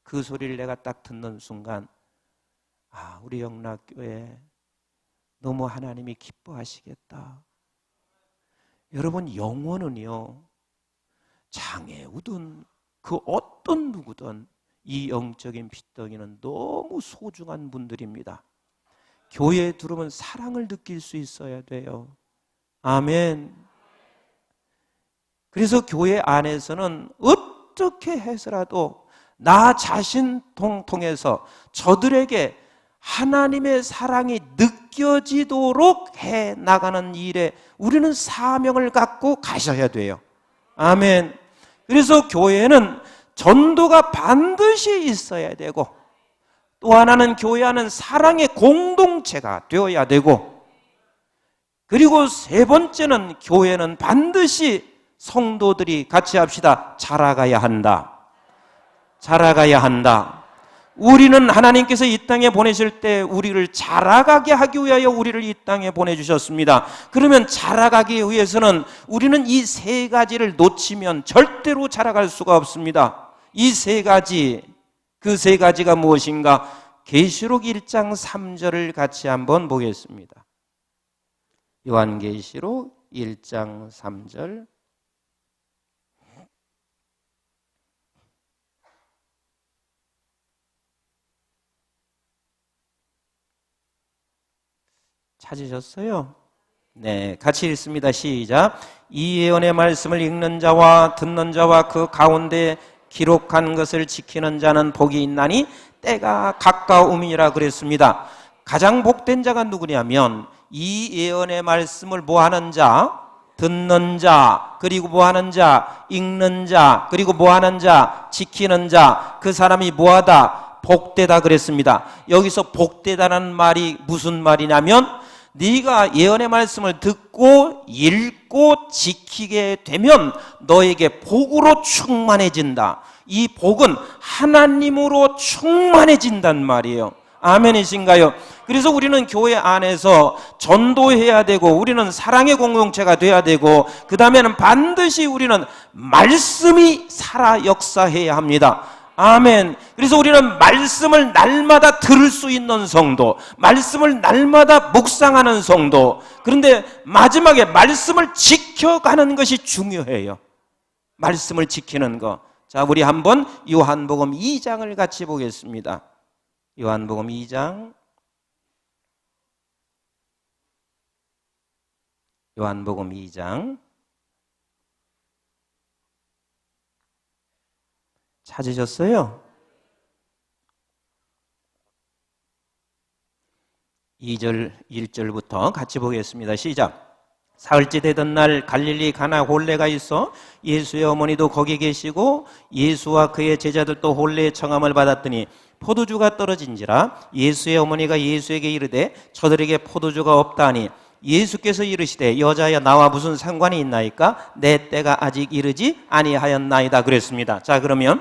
그 소리를 내가 딱 듣는 순간, 우리 영락교회 너무 하나님이 기뻐하시겠다. 여러분, 영혼은요, 장애우든 그 어떤 누구든 이 영적인 핏덩이는 너무 소중한 분들입니다. 교회에 들어오면 사랑을 느낄 수 있어야 돼요. 아멘. 그래서 교회 안에서는 어떻게 해서라도 나 자신 통해서 저들에게 하나님의 사랑이 느껴지도록 해 나가는 일에 우리는 사명을 갖고 가셔야 돼요. 아멘. 그래서 교회는 전도가 반드시 있어야 되고, 또 하나는 교회 안은 사랑의 공동체가 되어야 되고, 그리고 세 번째는 교회는 반드시 성도들이 같이 합시다. 자라가야 한다. 자라가야 한다. 우리는 하나님께서 이 땅에 보내실 때 우리를 자라가게 하기 위하여 우리를 이 땅에 보내주셨습니다. 그러면 자라가기 위해서는 우리는 이 세 가지를 놓치면 절대로 자라갈 수가 없습니다. 이 세 가지, 그 세 가지가 무엇인가? 계시록 1장 3절을 같이 한번 보겠습니다. 요한계시록 1장 3절. 찾으셨어요? 네, 같이 읽습니다. 시작. 이 예언의 말씀을 읽는 자와 듣는 자와 그 가운데 기록한 것을 지키는 자는 복이 있나니 때가 가까움이라 그랬습니다. 가장 복된 자가 누구냐면 이 예언의 말씀을 뭐하는 자? 듣는 자, 그리고 뭐하는 자? 읽는 자, 그리고 뭐하는 자? 지키는 자. 그 사람이 뭐하다? 복되다 그랬습니다. 여기서 복되다는 말이 무슨 말이냐면 네가 예언의 말씀을 듣고 읽고 지키게 되면 너에게 복으로 충만해진다. 이 복은 하나님으로 충만해진단 말이에요. 아멘이신가요? 그래서 우리는 교회 안에서 전도해야 되고, 우리는 사랑의 공동체가 돼야 되고, 그 다음에는 반드시 우리는 말씀이 살아 역사해야 합니다. 아멘. 그래서 우리는 말씀을 날마다 들을 수 있는 성도, 말씀을 날마다 묵상하는 성도, 그런데 마지막에 말씀을 지켜가는 것이 중요해요. 말씀을 지키는 것. 자, 우리 한번 요한복음 2장을 같이 보겠습니다. 요한복음 2장. 요한복음 2장. 찾으셨어요? 2절 1절부터 같이 보겠습니다. 시작. 사흘째 되던 날 갈릴리 가나 혼례가 있어 예수의 어머니도 거기 계시고 예수와 그의 제자들도 혼례의 청함을 받았더니 포도주가 떨어진지라 예수의 어머니가 예수에게 이르되 저들에게 포도주가 없다 하니 예수께서 이르시되 여자여 나와 무슨 상관이 있나이까? 내 때가 아직 이르지 아니하였나이다 그랬습니다. 자, 그러면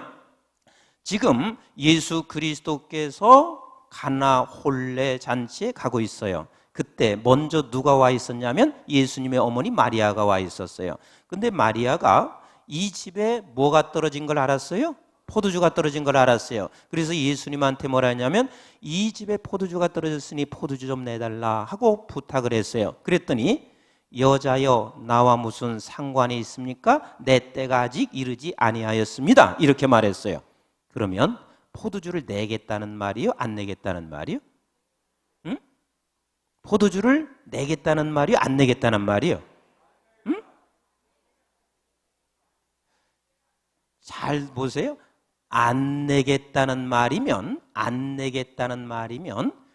지금 예수 그리스도께서 가나 혼례 잔치에 가고 있어요. 그때 먼저 누가 와 있었냐면 예수님의 어머니 마리아가 와 있었어요. 근데 마리아가 이 집에 뭐가 떨어진 걸 알았어요? 포도주가 떨어진 걸 알았어요. 그래서 예수님한테 뭐라 했냐면 이 집에 포도주가 떨어졌으니 포도주 좀 내달라 하고 부탁을 했어요. 그랬더니 여자여 나와 무슨 상관이 있습니까? 내 때가 아직 이르지 아니하였습니다. 이렇게 말했어요. 그러면 포도주를 내겠다는 말이요? 안 내겠다는 말이요? 응? 포도주를 내겠다는 말이요? 안 내겠다는 말이요? 응? 잘 보세요. 안 내겠다는 말이면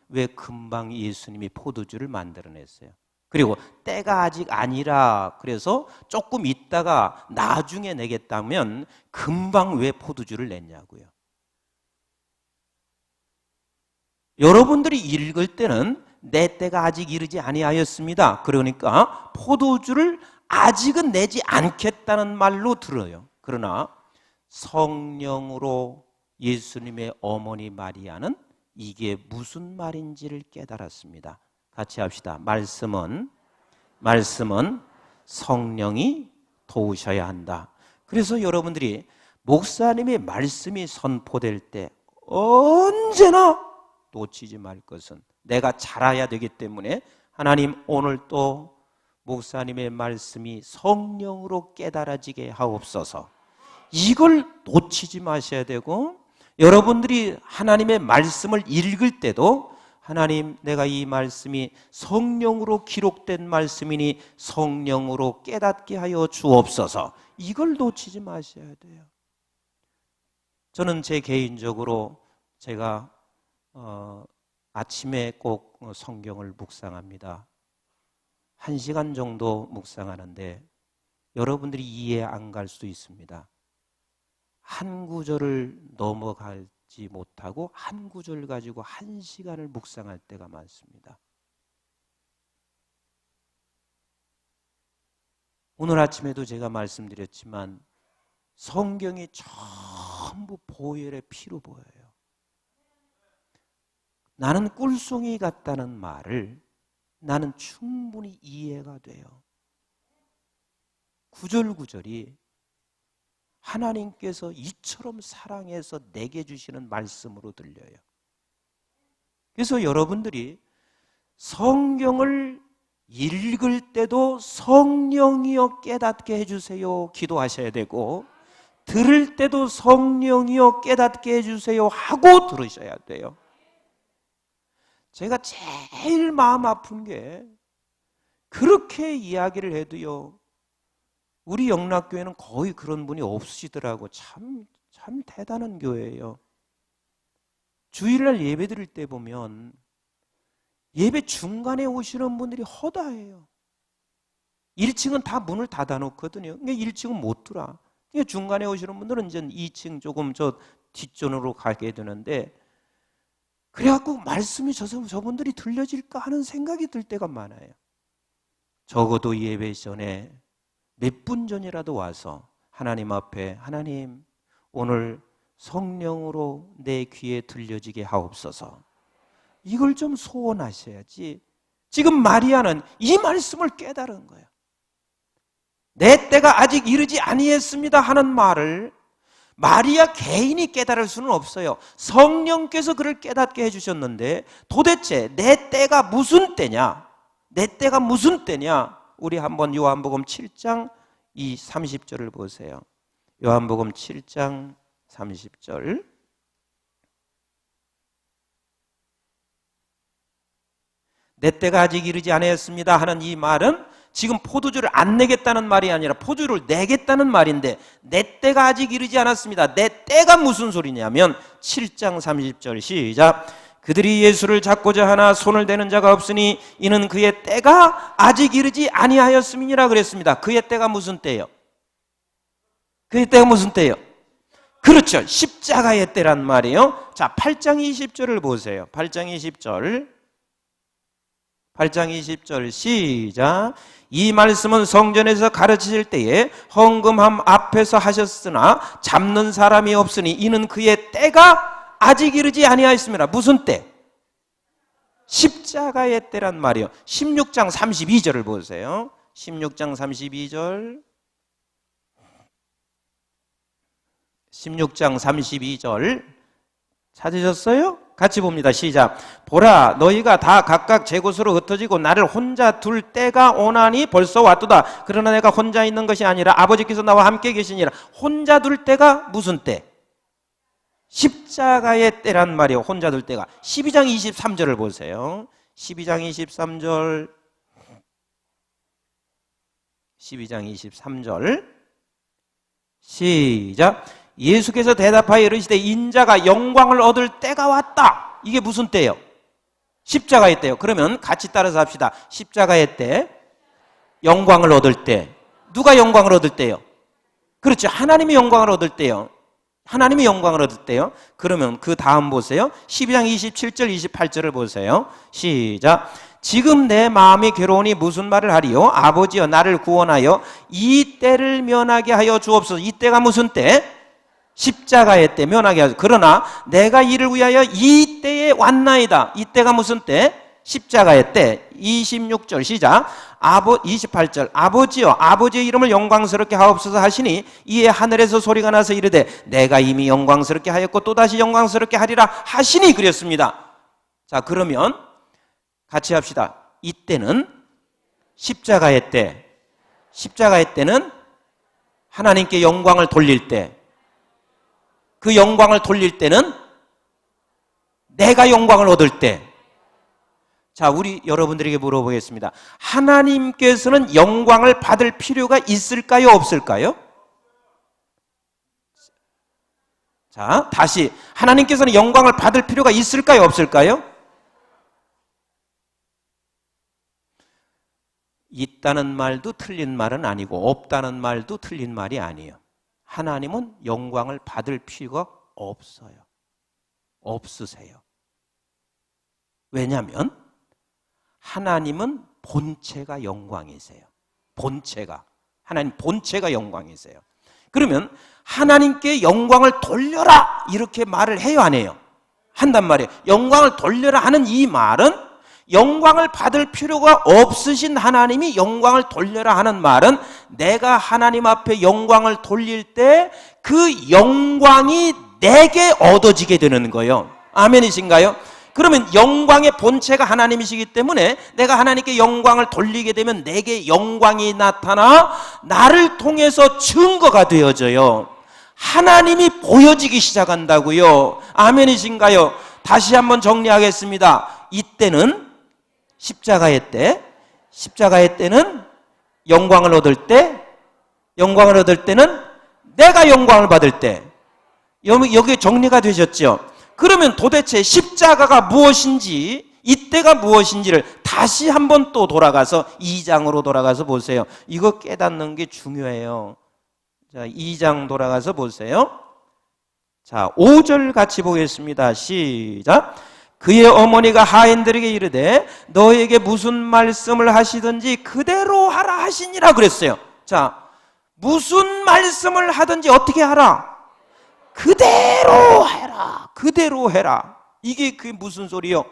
왜 금방 예수님이 포도주를 만들어냈어요? 그리고 때가 아직 아니라 그래서 조금 있다가 나중에 내겠다면 금방 왜 포도주를 냈냐고요. 여러분들이 읽을 때는 내 때가 아직 이르지 아니하였습니다. 그러니까 포도주를 아직은 내지 않겠다는 말로 들어요. 그러나 성령으로 예수님의 어머니 마리아는 이게 무슨 말인지를 깨달았습니다. 같이 합시다. 말씀은 성령이 도우셔야 한다. 그래서 여러분들이 목사님의 말씀이 선포될 때 언제나 놓치지 말 것은 내가 자라야 되기 때문에 하나님 오늘 또 목사님의 말씀이 성령으로 깨달아지게 하옵소서. 이걸 놓치지 마셔야 되고, 여러분들이 하나님의 말씀을 읽을 때도 하나님 내가 이 말씀이 성령으로 기록된 말씀이니 성령으로 깨닫게 하여 주옵소서. 이걸 놓치지 마셔야 돼요. 저는 제 개인적으로 제가 아침에 꼭 성경을 묵상합니다. 1시간 정도 묵상하는데 여러분들이 이해 안 갈 수도 있습니다. 한 구절을 넘어가지 못하고 한 구절 가지고 1시간을 묵상할 때가 많습니다. 오늘 아침에도 제가 말씀드렸지만 성경이 전부 보혈의 피로 보여요. 나는 꿀송이 같다는 말을 나는 충분히 이해가 돼요. 구절구절이 하나님께서 이처럼 사랑해서 내게 주시는 말씀으로 들려요. 그래서 여러분들이 성경을 읽을 때도 성령이여 깨닫게 해주세요 기도하셔야 되고, 들을 때도 성령이여 깨닫게 해주세요 하고 들으셔야 돼요. 제가 제일 마음 아픈 게 그렇게 이야기를 해도요, 우리 영락교회는 거의 그런 분이 없으시더라고. 참 대단한 교회예요. 주일날 예배 드릴 때 보면 예배 중간에 오시는 분들이 허다해요. 1층은 다 문을 닫아놓거든요. 그러니까 1층은 못 들어와. 그러니까 중간에 오시는 분들은 이제 2층 조금 저 뒷전으로 가게 되는데, 그래갖고 말씀이 저분들이 들려질까 하는 생각이 들 때가 많아요. 적어도 예배 전에 몇 분 전이라도 와서 하나님 앞에, 하나님 오늘 성령으로 내 귀에 들려지게 하옵소서, 이걸 좀 소원하셔야지. 지금 마리아는 이 말씀을 깨달은 거예요. 내 때가 아직 이르지 아니했습니다 하는 말을 마리아 개인이 깨달을 수는 없어요. 성령께서 그를 깨닫게 해주셨는데, 도대체 내 때가 무슨 때냐? 내 때가 무슨 때냐? 우리 한번 요한복음 7장 이 30절을 보세요. 요한복음 7장 30절. 내 때가 아직 이르지 아니했습니다 하는 이 말은 지금 포도주를 안 내겠다는 말이 아니라 포도주를 내겠다는 말인데, 내 때가 아직 이르지 않았습니다. 내 때가 무슨 소리냐면 7장 30절 시작. 그들이 예수를 잡고자 하나 손을 대는 자가 없으니 이는 그의 때가 아직 이르지 아니하였음이니라 그랬습니다. 그의 때가 무슨 때예요? 그의 때가 무슨 때예요? 그렇죠, 십자가의 때란 말이에요. 자, 8장 20절을 보세요. 8장 20절. 8장 20절 시작. 이 말씀은 성전에서 가르치실 때에 헌금함 앞에서 하셨으나 잡는 사람이 없으니 이는 그의 때가 아직 이르지 아니하였습니다. 무슨 때? 십자가의 때란 말이에요. 16장 32절을 보세요. 16장 32절. 16장 32절 찾으셨어요? 같이 봅니다. 시작. 보라, 너희가 다 각각 제 곳으로 흩어지고 나를 혼자 둘 때가 오나니 벌써 왔도다. 그러나 내가 혼자 있는 것이 아니라 아버지께서 나와 함께 계시니라. 혼자 둘 때가 무슨 때? 십자가의 때란 말이에요. 혼자 둘 때가. 12장 23절을 보세요. 12장 23절. 12장 23절 시작. 예수께서 대답하여 이르시되 인자가 영광을 얻을 때가 왔다. 이게 무슨 때예요? 십자가의 때예요. 그러면 같이 따라서 합시다. 십자가의 때, 영광을 얻을 때. 누가 영광을 얻을 때요? 그렇죠, 하나님이 영광을 얻을 때요. 하나님이 영광을 얻을 때요. 그러면 그 다음 보세요. 12장 27절 28절을 보세요. 시작. 지금 내 마음이 괴로우니 무슨 말을 하리요? 아버지여, 나를 구원하여 이 때를 면하게 하여 주옵소서. 이 때가 무슨 때? 십자가의 때, 면하게 하소서. 그러나 내가 이를 위하여 이 때에 왔나이다. 이 때가 무슨 때? 십자가의 때. 26절 시작. 28절. 아버지여, 아버지의 이름을 영광스럽게 하옵소서 하시니 이에 하늘에서 소리가 나서 이르되 내가 이미 영광스럽게 하였고 또다시 영광스럽게 하리라 하시니 그랬습니다. 자, 그러면 같이 합시다. 이때는 십자가의 때. 십자가의 때는 하나님께 영광을 돌릴 때. 그 영광을 돌릴 때는 내가 영광을 얻을 때. 자, 우리 여러분들에게 물어보겠습니다. 하나님께서는 영광을 받을 필요가 있을까요? 없을까요? 자, 다시. 하나님께서는 영광을 받을 필요가 있을까요? 없을까요? 있다는 말도 틀린 말은 아니고 없다는 말도 틀린 말이 아니에요. 하나님은 영광을 받을 필요가 없어요. 없으세요. 왜냐하면 하나님은 본체가 영광이세요. 본체가. 하나님 본체가 영광이세요. 그러면 하나님께 영광을 돌려라 이렇게 말을 해요, 안 해요? 한단 말이에요. 영광을 돌려라 하는 이 말은 영광을 받을 필요가 없으신 하나님이 영광을 돌려라 하는 말은 내가 하나님 앞에 영광을 돌릴 때 그 영광이 내게 얻어지게 되는 거예요. 아멘이신가요? 그러면 영광의 본체가 하나님이시기 때문에 내가 하나님께 영광을 돌리게 되면 내게 영광이 나타나 나를 통해서 증거가 되어져요. 하나님이 보여지기 시작한다고요. 아멘이신가요? 다시 한번 정리하겠습니다. 이때는 십자가의 때는 영광을 얻을 때는 내가 영광을 받을 때. 여기 정리가 되셨죠? 그러면 도대체 십자가가 무엇인지, 이때가 무엇인지를 다시 한번 또 돌아가서 2장으로 돌아가서 보세요. 이거 깨닫는 게 중요해요. 자, 2장 돌아가서 보세요. 자, 5절 같이 보겠습니다. 시작. 그의 어머니가 하인들에게 이르되 너에게 무슨 말씀을 하시든지 그대로 하라 하시니라 그랬어요. 자, 무슨 말씀을 하든지 어떻게 하라? 그대로 해라. 그대로 해라. 이게 그게 무슨 소리요?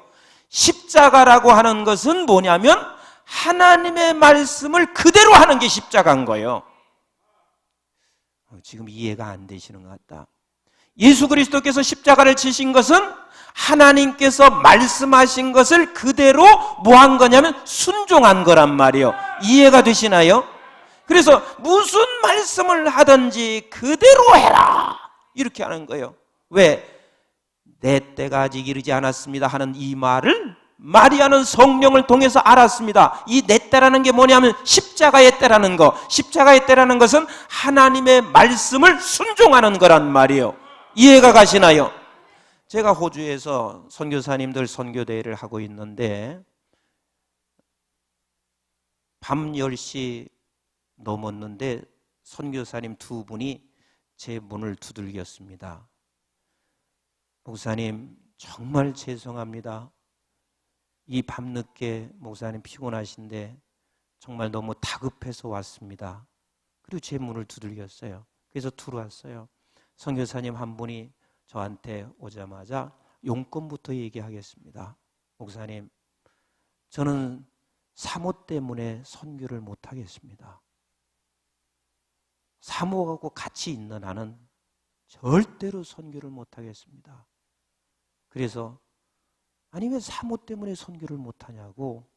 십자가라고 하는 것은 뭐냐면 하나님의 말씀을 그대로 하는 게 십자가인 거예요. 지금 이해가 안 되시는 것 같다. 예수 그리스도께서 십자가를 지신 것은 하나님께서 말씀하신 것을 그대로 뭐 한 거냐면 순종한 거란 말이에요. 이해가 되시나요? 그래서 무슨 말씀을 하든지 그대로 해라 이렇게 하는 거예요. 왜? 내 때가 아직 이르지 않았습니다 하는 이 말을 마리아는 성령을 통해서 알았습니다. 이 내 때라는 게 뭐냐면 십자가의 때라는 거. 십자가의 때라는 것은 하나님의 말씀을 순종하는 거란 말이에요. 이해가 가시나요? 제가 호주에서 선교사님들 선교대회를 하고 있는데 밤 10시 넘었는데 선교사님 두 분이 제 문을 두들겼습니다. 목사님 정말 죄송합니다. 이 밤늦게 목사님 피곤하신데 정말 너무 다급해서 왔습니다. 그리고 제 문을 두들겼어요. 그래서 들어왔어요. 선교사님 한 분이 저한테 오자마자 용건부터 얘기하겠습니다. 목사님, 저는 사모 때문에 선교를 못하겠습니다. 사모하고 같이 있는 한은 절대로 선교를 못하겠습니다. 그래서 아니 왜 사모 때문에 선교를 못하냐고,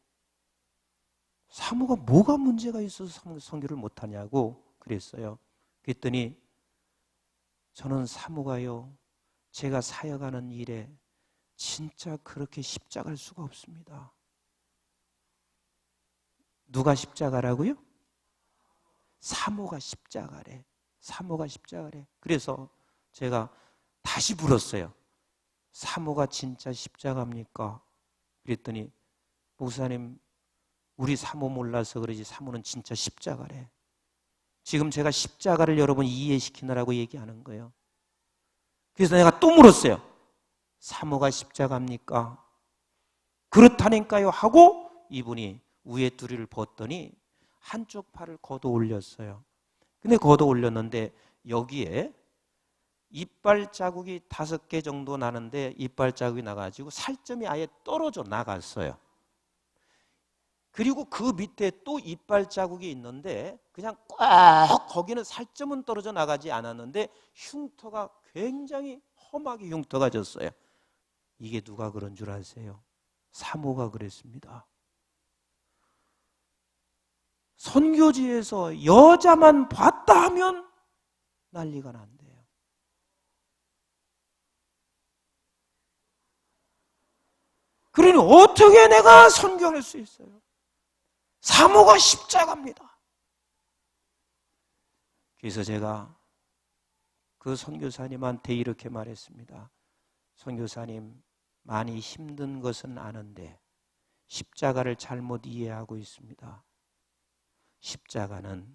사모가 뭐가 문제가 있어서 선교를 못하냐고 그랬어요. 그랬더니 저는 사모가요, 제가 사역하는 일에 진짜 그렇게 십자가일 수가 없습니다. 누가 십자가라고요? 사모가 십자가래. 사모가 십자가래. 그래서 제가 다시 물었어요. 사모가 진짜 십자가입니까? 그랬더니 목사님, 우리 사모 몰라서 그러지 사모는 진짜 십자가래. 지금 제가 십자가를 여러분 이해시키느라고 얘기하는 거예요. 그래서 내가 또 물었어요. 사모가 십자가입니까? 그렇다니까요 하고 이분이 위에 두리를 벗더니 한쪽 팔을 걷어 올렸어요. 근데 걷어 올렸는데 여기에 이빨 자국이 5개 정도 나는데 이빨 자국이 나가지고 살점이 아예 떨어져 나갔어요. 그리고 그 밑에 또 이빨 자국이 있는데 그냥 꼭 거기는 살점은 떨어져 나가지 않았는데 흉터가 굉장히 험하게 흉터가 졌어요. 이게 누가 그런 줄 아세요? 사모가 그랬습니다. 선교지에서 여자만 봤다 하면 난리가 난대요. 그러니 어떻게 내가 선교할 수 있어요? 사모가 십자가입니다. 그래서 제가 그 선교사님한테 이렇게 말했습니다. 선교사님, 많이 힘든 것은 아는데 십자가를 잘못 이해하고 있습니다. 십자가는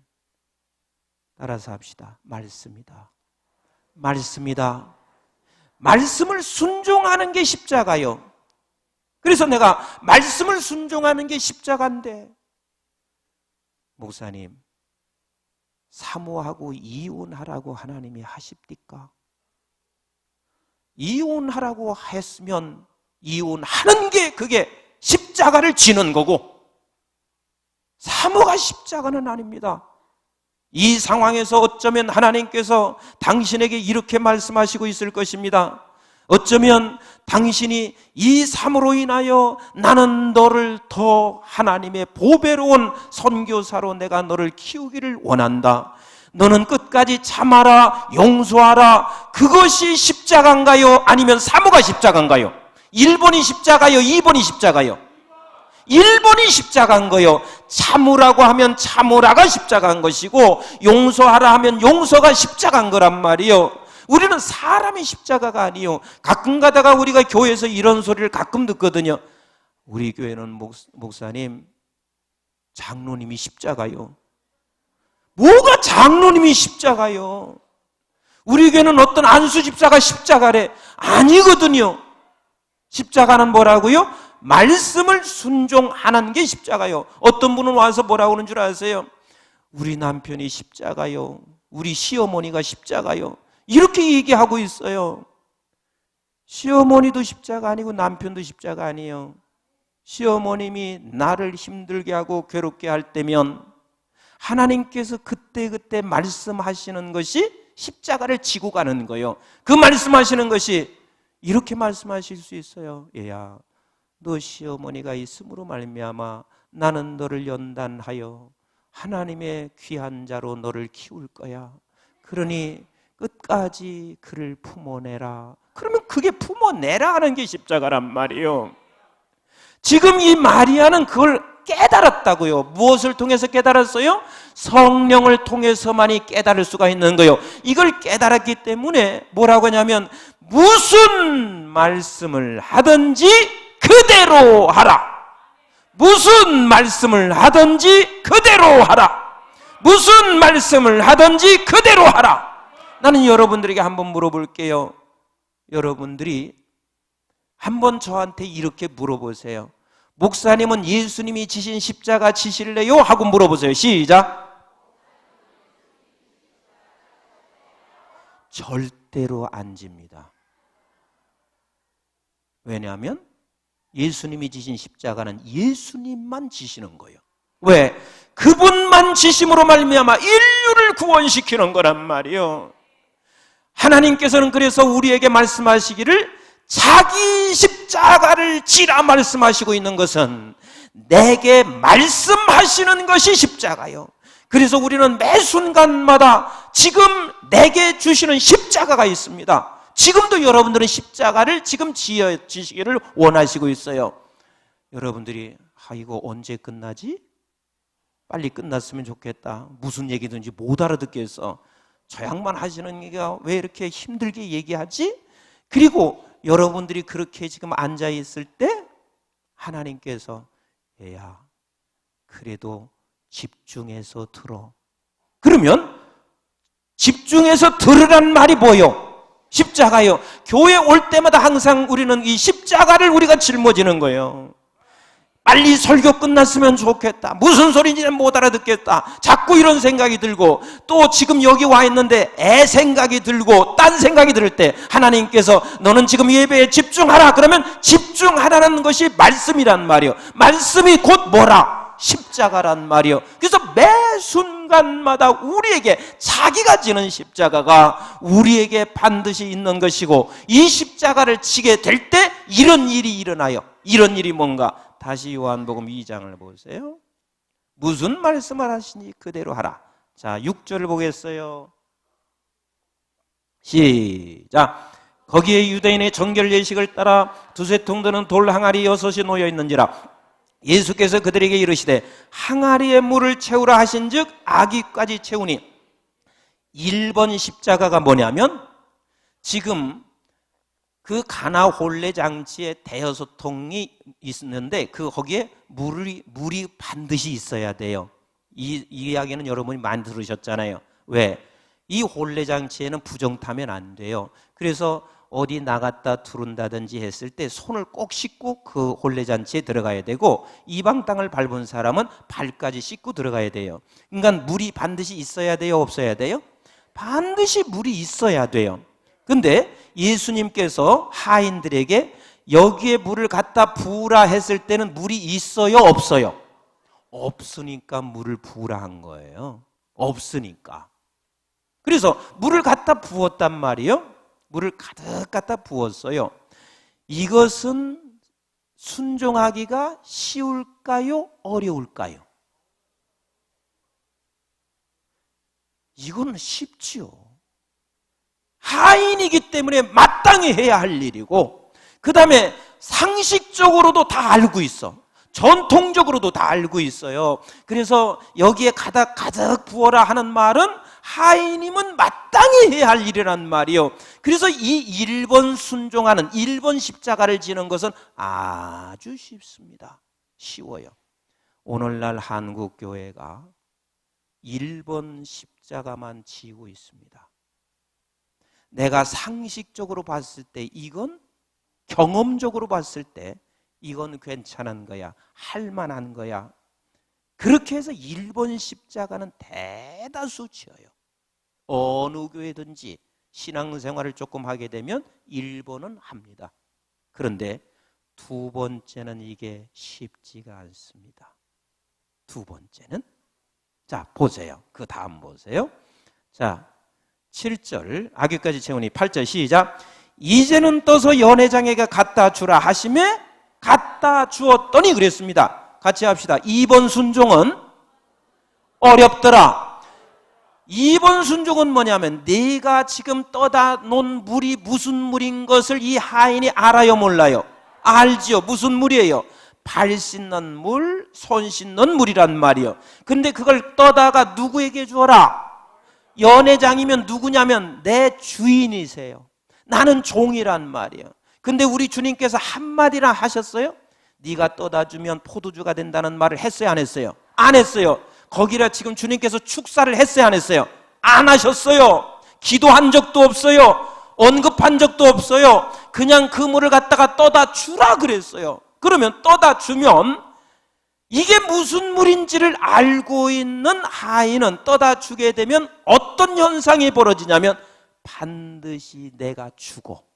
따라서 합시다. 말씀이다. 말씀이다. 말씀을 순종하는 게 십자가요. 그래서 내가 말씀을 순종하는 게 십자가인데, 목사님, 사모하고 이혼하라고 하나님이 하십니까? 이혼하라고 했으면 이혼하는 게 그게 십자가를 지는 거고, 사모가 십자가는 아닙니다. 이 상황에서 어쩌면 하나님께서 당신에게 이렇게 말씀하시고 있을 것입니다. 어쩌면 당신이 이 사모로 인하여 나는 너를 더 하나님의 보배로운 선교사로 내가 너를 키우기를 원한다. 너는 끝까지 참아라, 용서하라. 그것이 십자가인가요? 아니면 사모가 십자가인가요? 1번이 십자가요? 2번이 십자가요? 1번이 십자가인 거요. 참으라고 하면 참으라가 십자가인 것이고, 용서하라 하면 용서가 십자가인 거란 말이요. 우리는 사람이 십자가가 아니요. 가끔 가다가 우리가 교회에서 이런 소리를 가끔 듣거든요. 우리 교회는 목사님, 장로님이 십자가요. 뭐가 장로님이 십자가요? 우리 교회는 어떤 안수 집사가 십자가래. 아니거든요. 십자가는 뭐라고요? 말씀을 순종하는 게 십자가요. 어떤 분은 와서 뭐라고 하는 줄 아세요? 우리 남편이 십자가요. 우리 시어머니가 십자가요. 이렇게 얘기하고 있어요. 시어머니도 십자가 아니고 남편도 십자가 아니에요. 시어머님이 나를 힘들게 하고 괴롭게 할 때면 하나님께서 그때그때 말씀하시는 것이 십자가를 지고 가는 거예요. 그 말씀하시는 것이 이렇게 말씀하실 수 있어요. 얘야, 너 시어머니가 있음으로 말미암아 나는 너를 연단하여 하나님의 귀한 자로 너를 키울 거야. 그러니 끝까지 그를 품어내라. 그러면 그게 품어내라 하는 게 십자가란 말이에요. 지금 이 마리아는 그걸 깨달았다고요. 무엇을 통해서 깨달았어요? 성령을 통해서만이 깨달을 수가 있는 거예요. 이걸 깨달았기 때문에 뭐라고 하냐면, 무슨 말씀을 하든지 그대로 하라. 무슨 말씀을 하든지 그대로 하라. 무슨 말씀을 하든지 그대로 하라. 나는 여러분들에게 한번 물어볼게요. 여러분들이 한번 저한테 이렇게 물어보세요. 목사님은 예수님이 지신 십자가 지실래요? 하고 물어보세요. 시작. 절대로 안 집니다. 왜냐하면 예수님이 지신 십자가는 예수님만 지시는 거예요. 왜? 그분만 지심으로 말미암아 인류를 구원시키는 거란 말이에요. 하나님께서는 그래서 우리에게 말씀하시기를 자기 십자가를 지라 말씀하시고 있는 것은 내게 말씀하시는 것이 십자가요. 그래서 우리는 매 순간마다 지금 내게 주시는 십자가가 있습니다. 지금도 여러분들은 십자가를 지금 지시기를 원하시고 있어요. 여러분들이 이거 언제 끝나지? 빨리 끝났으면 좋겠다. 무슨 얘기든지 못 알아듣겠어. 저 양반 하시는 얘기가 왜 이렇게 힘들게 얘기하지? 그리고 여러분들이 그렇게 지금 앉아 있을 때 하나님께서 얘야, 그래도 집중해서 들어. 그러면 집중해서 들으란 말이 뭐요? 십자가요. 교회 올 때마다 항상 우리는 이 십자가를 우리가 짊어지는 거예요. 빨리 설교 끝났으면 좋겠다. 무슨 소리인지는 못 알아듣겠다. 자꾸 이런 생각이 들고, 또 지금 여기 와 있는데 애 생각이 들고 딴 생각이 들 때 하나님께서 너는 지금 예배에 집중하라. 그러면 집중하라는 것이 말씀이란 말이요. 말씀이 곧 뭐라? 십자가란 말이요. 그래서 매 순간마다 우리에게 자기가 지는 십자가가 우리에게 반드시 있는 것이고, 이 십자가를 지게 될 때 이런 일이 일어나요. 이런 일이 뭔가? 다시 요한복음 2장을 보세요. 무슨 말씀을 하시니 그대로 하라. 자, 6절을 보겠어요. 시작. 거기에 유대인의 정결 예식을 따라 두세 통 드는 돌 항아리 6이 놓여 있는지라. 예수께서 그들에게 이르시되 항아리에 물을 채우라 하신즉 아기까지 채우니. 1번 십자가가 뭐냐면, 지금 그 가나 혼례 장치에 대여섯 통이 있는데 거기에 물이 반드시 있어야 돼요. 이 이야기는 여러분이 많이 들으셨잖아요. 왜? 이 혼례장치에는 부정타면 안 돼요. 그래서 어디 나갔다 들어온다든지 했을 때 손을 꼭 씻고 그 혼례잔치에 들어가야 되고, 이방 땅을 밟은 사람은 발까지 씻고 들어가야 돼요. 그러니까 물이 반드시 있어야 돼요, 없어야 돼요? 반드시 물이 있어야 돼요. 근데 예수님께서 하인들에게 여기에 물을 갖다 부으라 했을 때는 물이 있어요, 없어요? 없으니까 물을 부으라 한 거예요. 없으니까. 그래서 물을 갖다 부었단 말이에요. 물을 가득 갖다 부었어요. 이것은 순종하기가 쉬울까요? 어려울까요? 이건 쉽지요. 하인이기 때문에 마땅히 해야 할 일이고, 그 다음에 상식적으로도 다 알고 있어. 전통적으로도 다 알고 있어요. 그래서 여기에 가득 부어라 하는 말은 하인이면 마땅히 해야 할 일이란 말이에요. 그래서 이 1번 순종하는 1번 십자가를 지는 것은 아주 쉽습니다. 쉬워요. 오늘날 한국 교회가 1번 십자가만 지고 있습니다. 내가 상식적으로 봤을 때, 이건 경험적으로 봤을 때 이건 괜찮은 거야, 할 만한 거야. 그렇게 해서 1번 십자가는 대다수 지어요. 어느 교회든지 신앙생활을 조금 하게 되면 1번은 합니다. 그런데 두 번째는 이게 쉽지가 않습니다. 두 번째는, 자 보세요. 그 다음 보세요. 자 7절, 아귀까지 채우니 8절 시작. 이제는 떠서 연회장에게 갖다 주라 하시매 갖다 주었더니 그랬습니다. 같이 합시다. 2번 순종은 어렵더라. 2번 순종은 뭐냐면, 내가 지금 떠다 놓은 물이 무슨 물인 것을 이 하인이 알아요, 몰라요? 알지요. 무슨 물이에요? 발 씻는 물, 손 씻는 물이란 말이요. 근데 그걸 떠다가 누구에게 주어라? 연회장이면 누구냐면 내 주인이세요. 나는 종이란 말이에요. 근데 우리 주님께서 한마디나 하셨어요? 네가 떠다 주면 포도주가 된다는 말을 했어요, 안 했어요? 안 했어요. 거기라 지금 주님께서 축사를 했어요, 안 했어요? 안 하셨어요. 기도한 적도 없어요. 언급한 적도 없어요. 그냥 그 물을 갖다가 떠다 주라 그랬어요. 그러면 떠다 주면 이게 무슨 물인지를 알고 있는 하인은 떠다 주게 되면 어떤 현상이 벌어지냐면, 반드시 내가 주고,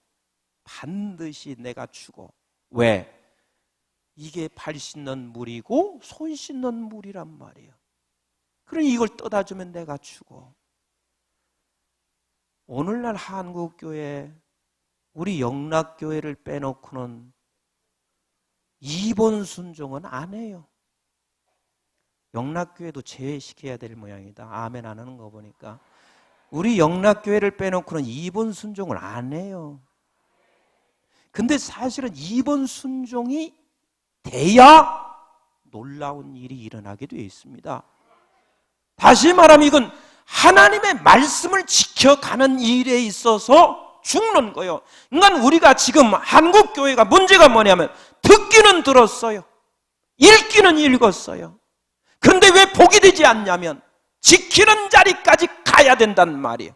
반드시 내가 주고. 왜? 이게 발 씻는 물이고 손 씻는 물이란 말이에요. 그러니 이걸 떠다 주면 내가 주고. 오늘날 한국교회, 우리 영락교회를 빼놓고는 2번 순종은 안 해요. 영락교회도 제외시켜야 될 모양이다. 아멘 안 하는 거 보니까. 우리 영락교회를 빼놓고는 2번 순종을 안 해요. 근데 사실은 2번 순종이 돼야 놀라운 일이 일어나게 되어 있습니다. 다시 말하면 이건 하나님의 말씀을 지켜가는 일에 있어서 죽는 거예요. 그러니까 우리가 지금 한국교회가 문제가 뭐냐면, 듣기는 들었어요, 읽기는 읽었어요. 그런데 왜 복이 되지 않냐면 지키는 자리까지 가야 된단 말이에요.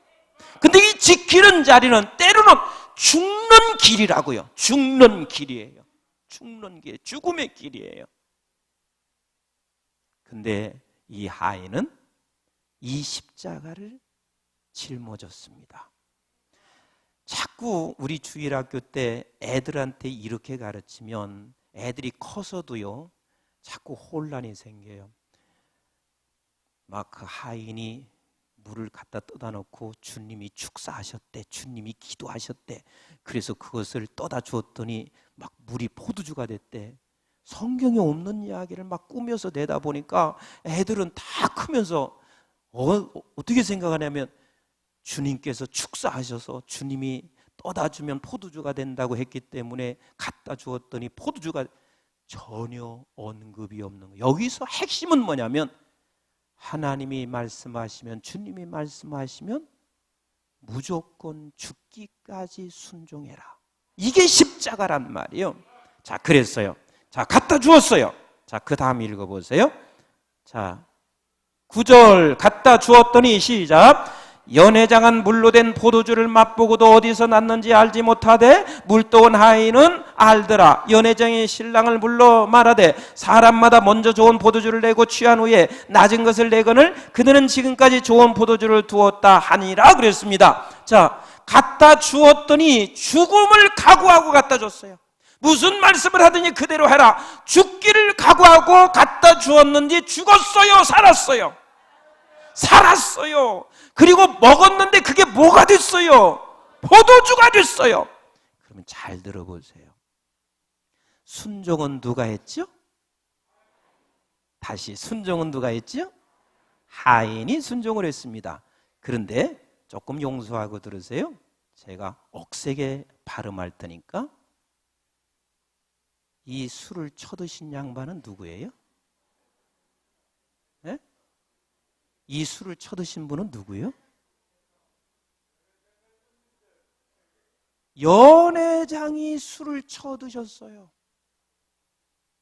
근데 이 지키는 자리는 때로는 죽는 길이라고요. 죽는 길이에요. 죽는 길, 죽음의 길이에요. 근데 이 하인은 이 십자가를 짊어졌습니다. 자꾸 우리 주일학교 때 애들한테 이렇게 가르치면 애들이 커서도요, 자꾸 혼란이 생겨요. 막 그 하인이 물을 갖다 떠다 놓고 주님이 축사하셨대, 주님이 기도하셨대, 그래서 그것을 떠다 주었더니 막 물이 포도주가 됐대. 성경에 없는 이야기를 막 꾸며서 내다 보니까 애들은 다 크면서 어떻게 생각하냐면, 주님께서 축사하셔서 주님이 떠다 주면 포도주가 된다고 했기 때문에 갖다 주었더니 포도주가, 전혀 언급이 없는 거예요. 여기서 핵심은 뭐냐면, 하나님이 말씀하시면, 주님이 말씀하시면 무조건 죽기까지 순종해라. 이게 십자가란 말이에요. 자, 그랬어요. 자, 갖다 주었어요. 자, 그 다음 읽어보세요. 자, 9절 갖다 주었더니 시작. 연회장한 물로 된 포도주를 맛보고도 어디서 났는지 알지 못하되 물도온 하인은 알더라. 연회장이 신랑을 불러 말하되 사람마다 먼저 좋은 포도주를 내고 취한 후에 낮은 것을 내거늘 그들은 지금까지 좋은 포도주를 두었다 하니라 그랬습니다. 자, 갖다 주었더니 죽음을 각오하고 갖다 줬어요. 무슨 말씀을 하더니 그대로 해라. 죽기를 각오하고 갖다 주었는지 죽었어요, 살았어요? 살았어요. 그리고 먹었는데 그게 뭐가 됐어요? 포도주가 됐어요. 그러면 잘 들어보세요. 순종은 누가 했죠? 다시 순종은 누가 했죠? 하인이 순종을 했습니다. 그런데 조금 용서하고 들으세요. 제가 억세게 발음할 테니까 이 술을 쳐드신 양반은 누구예요? 네? 이 술을 쳐드신 분은 누구예요? 연회장이 술을 쳐드셨어요.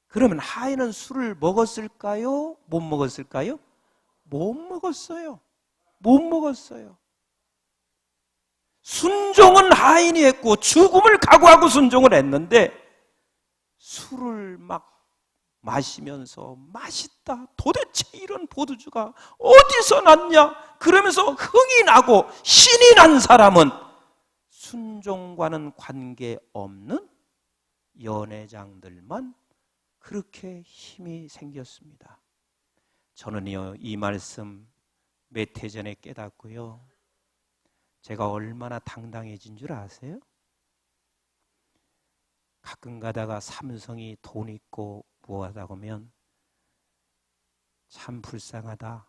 그러면 하인은 술을 먹었을까요? 못 먹었을까요? 못 먹었어요. 못 먹었어요. 순종은 하인이 했고 죽음을 각오하고 순종을 했는데 술을 막 마시면서 맛있다. 도대체 이런 포도주가 어디서 났냐? 그러면서 흥이 나고 신이 난 사람은 순종과는 관계없는 연회장들만 그렇게 힘이 생겼습니다. 저는요, 이 말씀 몇 해 전에 깨닫고요. 제가 얼마나 당당해진 줄 아세요? 가끔 가다가 삼성이 돈 있고 뭐하다 보면 참 불쌍하다.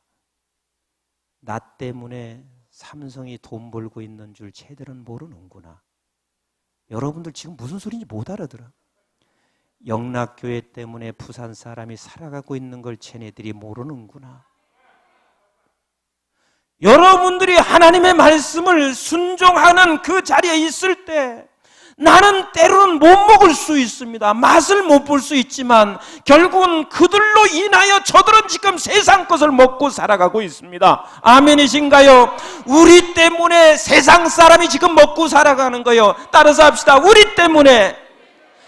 나 때문에 삼성이 돈 벌고 있는 줄 쟤들은 모르는구나. 여러분들 지금 무슨 소리인지 못 알아들어. 영락교회 때문에 부산 사람이 살아가고 있는 걸 쟤네들이 모르는구나. 여러분들이 하나님의 말씀을 순종하는 그 자리에 있을 때 나는 때로는 못 먹을 수 있습니다. 맛을 못 볼 수 있지만 결국은 그들로 인하여 저들은 지금 세상 것을 먹고 살아가고 있습니다. 아멘이신가요? 우리 때문에 세상 사람이 지금 먹고 살아가는 거예요. 따라서 합시다. 우리 때문에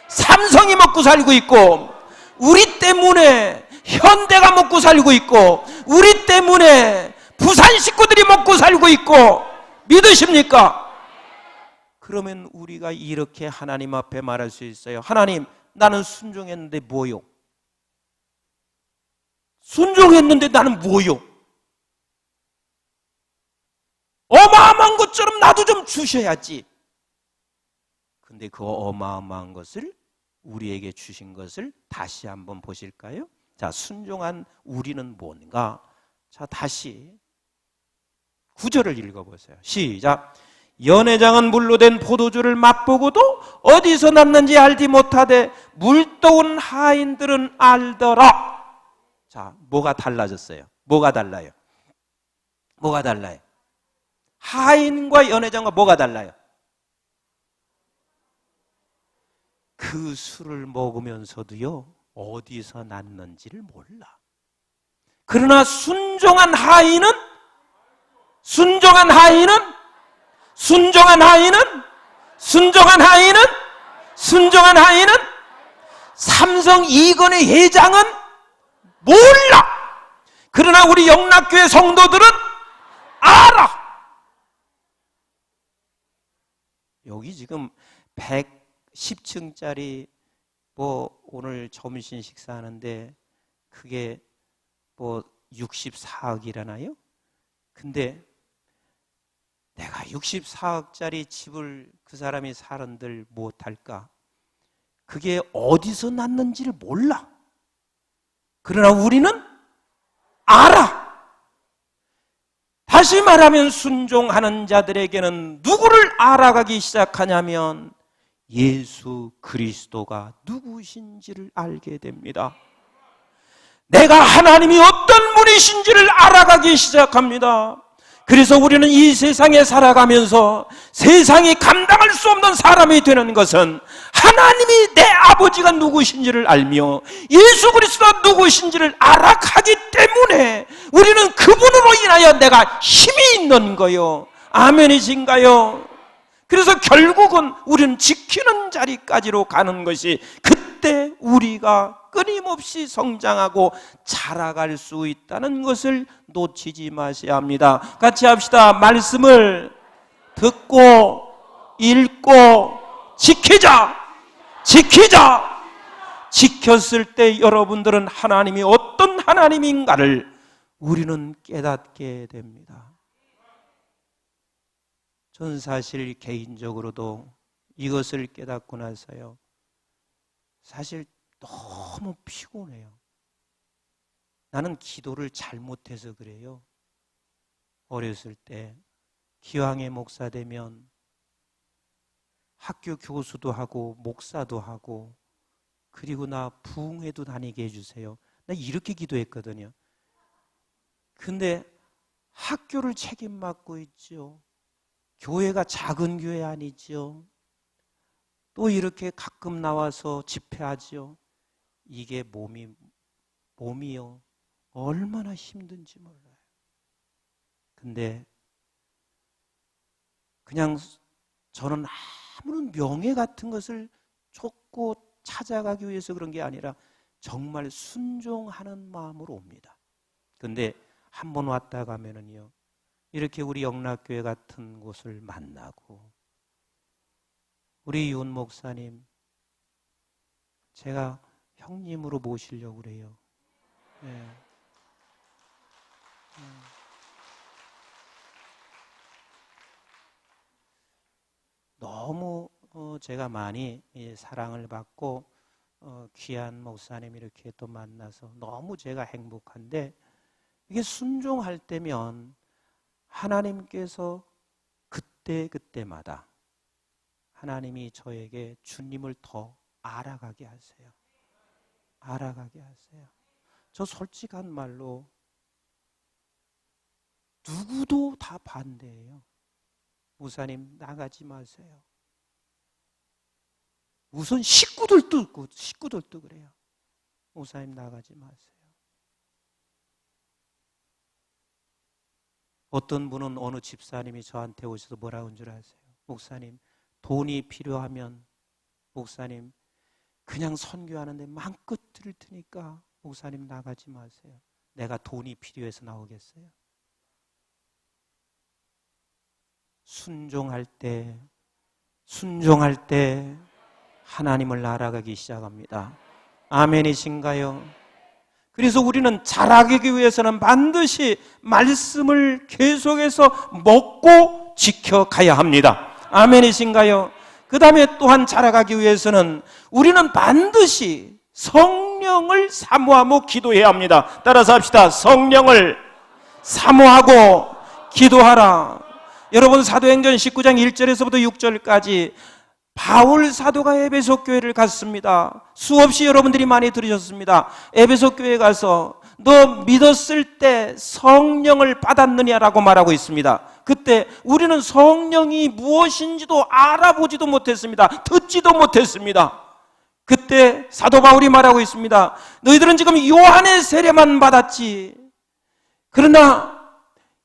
삼성이 먹고 살고 있고, 우리 때문에 현대가 먹고 살고 있고, 우리 때문에 부산 식구들이 먹고 살고 있고, 믿으십니까? 그러면 우리가 이렇게 하나님 앞에 말할 수 있어요. 하나님, 나는 순종했는데 뭐요? 순종했는데 나는 뭐요? 어마어마한 것처럼 나도 좀 주셔야지. 근데 그 어마어마한 것을, 우리에게 주신 것을 다시 한번 보실까요? 자, 순종한 우리는 뭔가? 자, 다시 9절을 읽어보세요. 시작. 연회장은 물로 된 포도주를 맛보고도 어디서 났는지 알지 못하되 물도온 하인들은 알더라. 자, 뭐가 달라졌어요? 뭐가 달라요? 뭐가 달라요? 하인과 연회장과 뭐가 달라요? 그 술을 먹으면서도요, 어디서 났는지를 몰라. 그러나 순종한 하인은 삼성 이건희 회장은 몰라. 그러나 우리 영락교회 성도들은 알아. 여기 지금 110층짜리 뭐 오늘 점심 식사하는데 그게 뭐 64억이라나요? 근데 내가 64억짜리 집을 그 사람이 사는들 못할까? 그게 어디서 났는지를 몰라. 그러나 우리는 알아. 다시 말하면 순종하는 자들에게는 누구를 알아가기 시작하냐면 예수 그리스도가 누구신지를 알게 됩니다. 내가 하나님이 어떤 분이신지를 알아가기 시작합니다. 그래서 우리는 이 세상에 살아가면서 세상이 감당할 수 없는 사람이 되는 것은 하나님이 내 아버지가 누구신지를 알며 예수 그리스도가 누구신지를 알아가기 때문에 우리는 그분으로 인하여 내가 힘이 있는 거요. 아멘이신가요? 그래서 결국은 우리는 지키는 자리까지로 가는 것이, 그때 우리가 끊임없이 성장하고 자라갈 수 있다는 것을 놓치지 마셔야 합니다. 같이 합시다. 말씀을 듣고 읽고 지키자. 지키자. 지켰을 때 여러분들은 하나님이 어떤 하나님인가를 우리는 깨닫게 됩니다. 전 사실 개인적으로도 이것을 깨닫고 나서요, 사실 너무 피곤해요. 나는 기도를 잘못해서 그래요. 어렸을 때 기왕의 목사 되면 학교 교수도 하고 목사도 하고, 그리고 나 부흥회도 다니게 해주세요. 나 이렇게 기도했거든요. 근데 학교를 책임 맡고 있죠. 교회가 작은 교회 아니죠. 또 이렇게 가끔 나와서 집회하죠. 이게 몸이요, 얼마나 힘든지 몰라요. 근데 그냥 저는 아무런 명예 같은 것을 쫓고 찾아가기 위해서 그런 게 아니라 정말 순종하는 마음으로 옵니다. 근데 한번 왔다 가면은요, 이렇게 우리 영락교회 같은 곳을 만나고, 우리 윤 목사님 제가 형님으로 모시려고 그래요. 네. 너무 제가 많이 사랑을 받고 귀한 목사님 이렇게 또 만나서 너무 제가 행복한데, 이게 순종할 때면 하나님께서 그때마다 하나님이 저에게 주님을 더 알아가게 하세요. 알아가게 하세요. 저 솔직한 말로 누구도 다 반대해요. 목사님 나가지 마세요. 우선 식구들도 그래요. 목사님 나가지 마세요. 어떤 분은 어느 집사님이 저한테 오셔서 뭐라고 한 줄 아세요? 목사님, 돈이 필요하면 목사님 그냥 선교하는데 마음껏 드릴 테니까 목사님 나가지 마세요. 내가 돈이 필요해서 나오겠어요? 순종할 때 하나님을 알아가기 시작합니다. 아멘이신가요? 그래서 우리는 자라기 위해서는 반드시 말씀을 계속해서 먹고 지켜가야 합니다. 아멘이신가요? 그 다음에 또한 자라가기 위해서는 우리는 반드시 성령을 사모하고 기도해야 합니다. 따라서 합시다. 성령을 사모하고 기도하라. 여러분, 사도행전 19장 1절에서부터 6절까지 바울 사도가 에베소 교회를 갔습니다. 수없이 여러분들이 많이 들으셨습니다. 에베소 교회에 가서 너 믿었을 때 성령을 받았느냐라고 말하고 있습니다. 그때 우리는 성령이 무엇인지도 알아보지도 못했습니다. 듣지도 못했습니다. 그때 사도 바울이 말하고 있습니다. 너희들은 지금 요한의 세례만 받았지, 그러나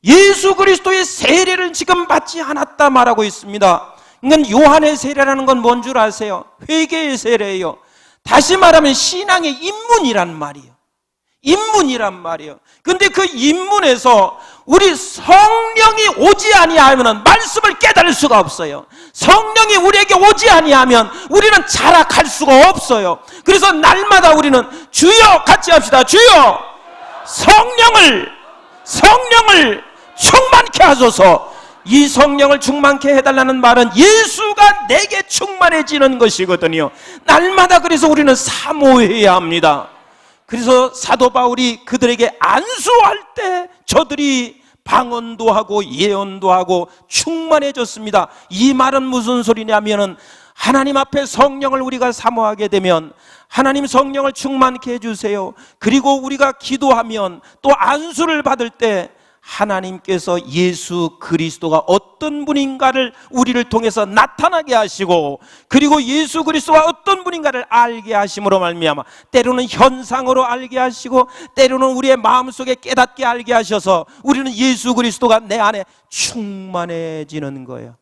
예수 그리스도의 세례를 지금 받지 않았다 말하고 있습니다. 그러니까 요한의 세례라는 건 뭔 줄 아세요? 회개의 세례예요. 다시 말하면 신앙의 입문이란 말이에요. 입문이란 말이에요. 근데 그 입문에서 우리 성령이 오지 아니하면 말씀을 깨달을 수가 없어요. 성령이 우리에게 오지 아니하면 우리는 자라갈 수가 없어요. 그래서 날마다 우리는 주여, 같이 합시다. 주여, 성령을 충만케 하소서. 이 성령을 충만케 해달라는 말은 예수가 내게 충만해지는 것이거든요. 날마다 그래서 우리는 사모해야 합니다. 그래서 사도 바울이 그들에게 안수할 때 저들이 방언도 하고 예언도 하고 충만해졌습니다. 이 말은 무슨 소리냐면은 하나님 앞에 성령을 우리가 사모하게 되면 하나님 성령을 충만케 해주세요. 그리고 우리가 기도하면 또 안수를 받을 때 하나님께서 예수 그리스도가 어떤 분인가를 우리를 통해서 나타나게 하시고, 그리고 예수 그리스도가 어떤 분인가를 알게 하심으로 말미암아 때로는 현상으로 알게 하시고, 때로는 우리의 마음속에 깨닫게 알게 하셔서 우리는 예수 그리스도가 내 안에 충만해지는 거예요.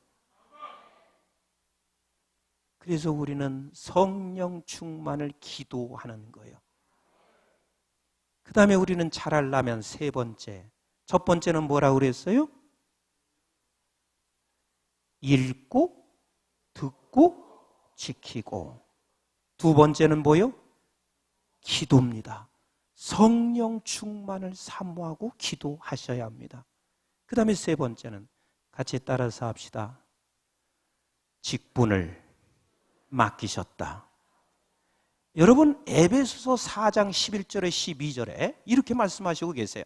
그래서 우리는 성령 충만을 기도하는 거예요. 그 다음에 우리는 잘하려면 세 번째, 첫 번째는 뭐라고 그랬어요? 읽고 듣고 지키고, 두 번째는 뭐요? 기도입니다. 성령 충만을 사모하고 기도하셔야 합니다. 그 다음에 세 번째는 같이 따라서 합시다. 직분을 맡기셨다. 여러분, 에베소서 4장 11절에 12절에 이렇게 말씀하시고 계세요.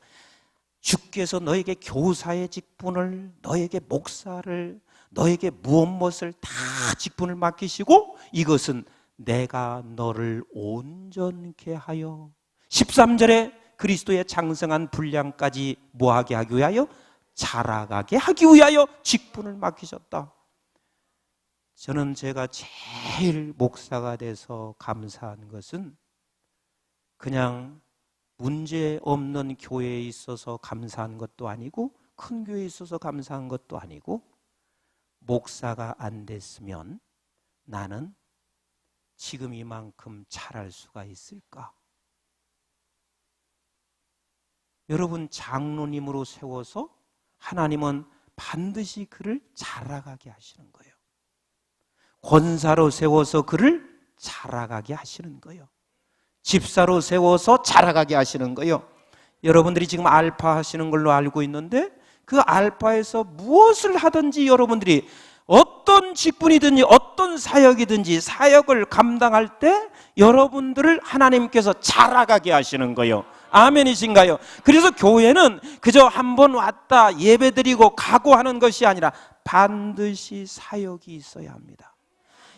주께서 너에게 교사의 직분을, 너에게 목사를, 너에게 무엇을 다 직분을 맡기시고, 이것은 내가 너를 온전케 하여, 13절에 그리스도의 장성한 분량까지 뭐하게 하기 위하여? 자라가게 하기 위하여 직분을 맡기셨다. 저는 제가 제일 목사가 돼서 감사한 것은 그냥 문제 없는 교회에 있어서 감사한 것도 아니고, 큰 교회에 있어서 감사한 것도 아니고, 목사가 안 됐으면 나는 지금 이만큼 잘할 수가 있을까? 여러분, 장로님으로 세워서 하나님은 반드시 그를 자라가게 하시는 거예요. 권사로 세워서 그를 자라가게 하시는 거예요. 집사로 세워서 자라가게 하시는 거예요. 여러분들이 지금 알파 하시는 걸로 알고 있는데, 그 알파에서 무엇을 하든지 여러분들이 어떤 직분이든지 어떤 사역이든지 사역을 감당할 때 여러분들을 하나님께서 자라가게 하시는 거예요. 아멘이신가요? 그래서 교회는 그저 한번 왔다 예배드리고 가고 하는 것이 아니라 반드시 사역이 있어야 합니다.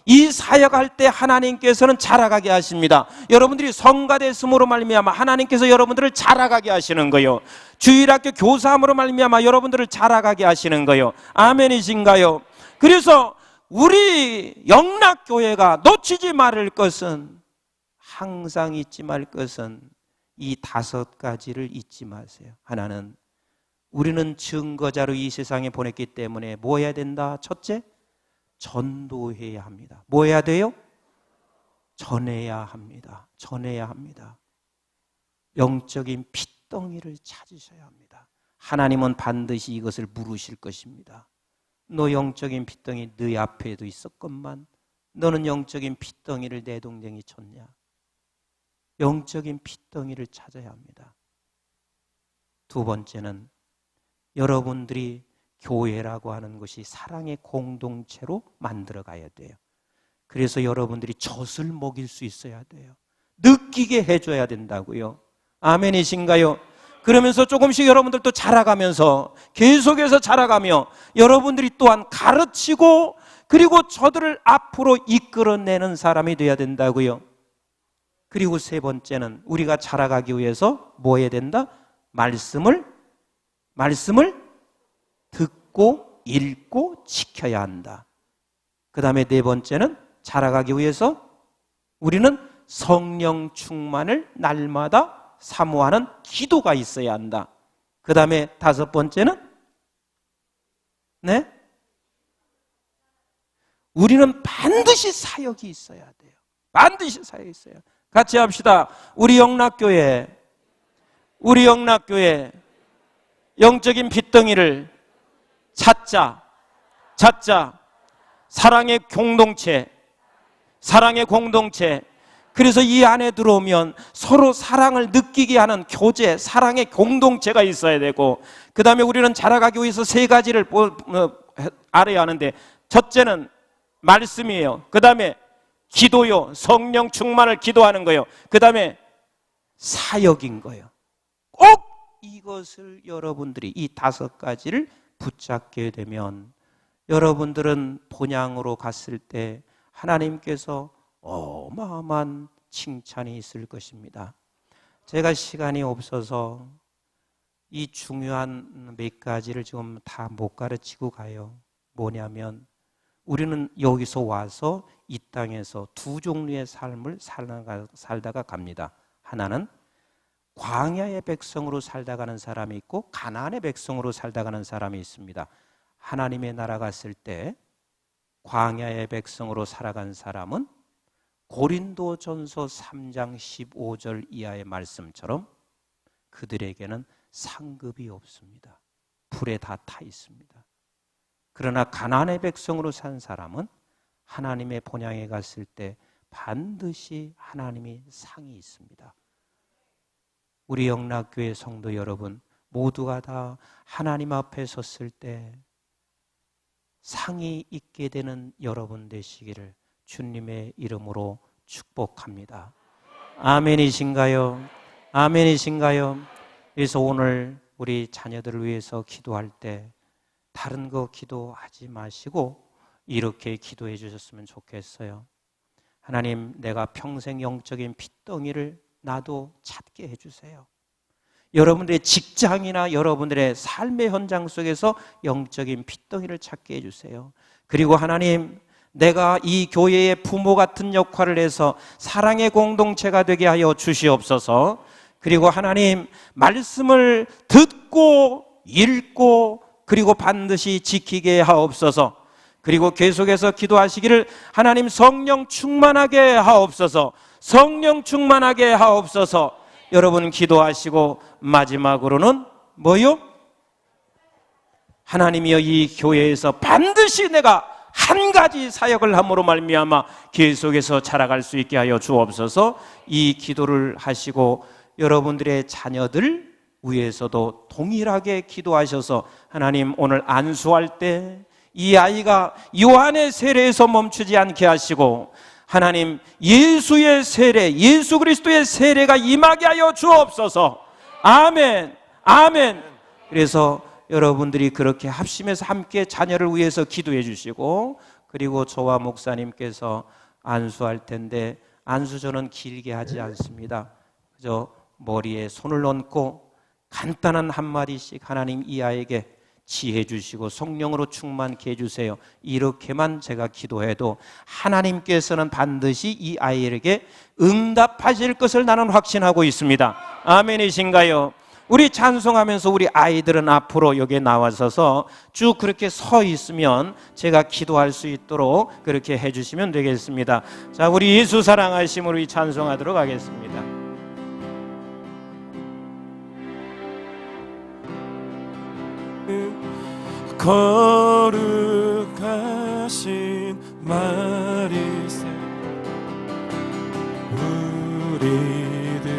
이 사역할 때 하나님께서는 자라가게 하십니다. 여러분들이 성가 됐음으로 말미암아 하나님께서 여러분들을 자라가게 하시는 거예요. 주일학교 교사함으로 말미암아 여러분들을 자라가게 하시는 거예요. 아멘이신가요? 그래서 우리 영락교회가 놓치지 말을 것은, 항상 잊지 말 것은 이 5가지를 잊지 마세요. 하나는, 우리는 증거자로 이 세상에 보냈기 때문에 뭐 해야 된다? 첫째, 전도해야 합니다. 뭐 해야 돼요? 전해야 합니다. 전해야 합니다. 영적인 핏덩이를 찾으셔야 합니다. 하나님은 반드시 이것을 물으실 것입니다. 너 영적인 핏덩이 네 앞에도 있었건만 너는 영적인 핏덩이를 내 동댕이 쳤냐? 영적인 핏덩이를 찾아야 합니다. 두 번째는, 여러분들이 교회라고 하는 것이 사랑의 공동체로 만들어 가야 돼요. 그래서 여러분들이 젖을 먹일 수 있어야 돼요. 느끼게 해줘야 된다고요. 아멘이신가요? 그러면서 조금씩 여러분들도 자라가면서, 계속해서 자라가며 여러분들이 또한 가르치고, 그리고 저들을 앞으로 이끌어내는 사람이 돼야 된다고요. 그리고 세 번째는, 우리가 자라가기 위해서 뭐 해야 된다? 말씀을 듣고 읽고 지켜야 한다. 그 다음에 네 번째는, 자라가기 위해서 우리는 성령 충만을 날마다 사모하는 기도가 있어야 한다. 그 다음에 다섯 번째는, 우리는 반드시 사역이 있어야 돼요. 반드시 사역이 있어요. 같이 합시다. 우리 영락교회 영적인 핏덩이를 찾자. 사랑의 공동체. 그래서 이 안에 들어오면 서로 사랑을 느끼게 하는 교제, 사랑의 공동체가 있어야 되고, 그 다음에 우리는 자라가기 위해서 세 가지를 알아야 하는데, 첫째는 말씀이에요. 그 다음에 기도요. 성령 충만을 기도하는 거예요. 그 다음에 사역인 거예요. 꼭 이것을 여러분들이, 이 5가지를 붙잡게 되면 여러분들은 본향으로 갔을 때 하나님께서 어마어마한 칭찬이 있을 것입니다. 제가 시간이 없어서 이 중요한 몇 가지를 지금 다 못 가르치고 가요. 뭐냐면 우리는 여기서 와서 이 땅에서 두 종류의 삶을 살다가 갑니다. 하나는 광야의 백성으로 살다 가는 사람이 있고 가나안의 백성으로 살다 가는 사람이 있습니다. 하나님의 나라 갔을 때 광야의 백성으로 살아간 사람은 고린도전서 3장 15절 이하의 말씀처럼 그들에게는 상급이 없습니다. 불에 다 타 있습니다. 그러나 가나안의 백성으로 산 사람은 하나님의 본향에 갔을 때 반드시 하나님이 상이 있습니다. 우리 영락교회 성도 여러분 모두가 다 하나님 앞에 섰을 때 상이 있게 되는 여러분 되시기를 주님의 이름으로 축복합니다. 아멘이신가요? 아멘이신가요? 그래서 오늘 우리 자녀들을 위해서 기도할 때 다른 거 기도하지 마시고 이렇게 기도해 주셨으면 좋겠어요. 하나님, 내가 평생 영적인 핏덩이를 나도 찾게 해주세요. 여러분들의 직장이나 여러분들의 삶의 현장 속에서 영적인 핏덩이를 찾게 해주세요. 그리고 하나님, 내가 이 교회의 부모 같은 역할을 해서 사랑의 공동체가 되게 하여 주시옵소서. 그리고 하나님, 말씀을 듣고 읽고 그리고 반드시 지키게 하옵소서. 그리고 계속해서 기도하시기를 하나님 성령 충만하게 하옵소서. 성령 충만하게 하옵소서. 여러분 기도하시고 마지막으로는 뭐요? 하나님이여, 이 교회에서 반드시 내가 한 가지 사역을 함으로 말미암아 계속해서 자라갈 수 있게 하여 주옵소서. 이 기도를 하시고 여러분들의 자녀들 위해서도 동일하게 기도하셔서 하나님, 오늘 안수할 때 이 아이가 요한의 세례에서 멈추지 않게 하시고 하나님, 예수의 세례, 예수 그리스도의 세례가 임하게 하여 주옵소서. 아멘, 아멘. 그래서 여러분들이 그렇게 합심해서 함께 자녀를 위해서 기도해 주시고, 그리고 저와 목사님께서 안수할 텐데 안수저는 길게 하지 않습니다. 그저 머리에 손을 얹고 간단한 한마디씩 하나님, 이 아이에게 지혜 주시고 성령으로 충만케 해주세요. 이렇게만 제가 기도해도 하나님께서는 반드시 이 아이에게 응답하실 것을 나는 확신하고 있습니다. 아멘이신가요? 우리 찬송하면서 우리 아이들은 앞으로 여기에 나와서서 쭉 그렇게 서 있으면 제가 기도할 수 있도록 그렇게 해주시면 되겠습니다. 자, 우리 예수 사랑하심으로 이 찬송하도록 하겠습니다. 거룩하신 마리세 우리들.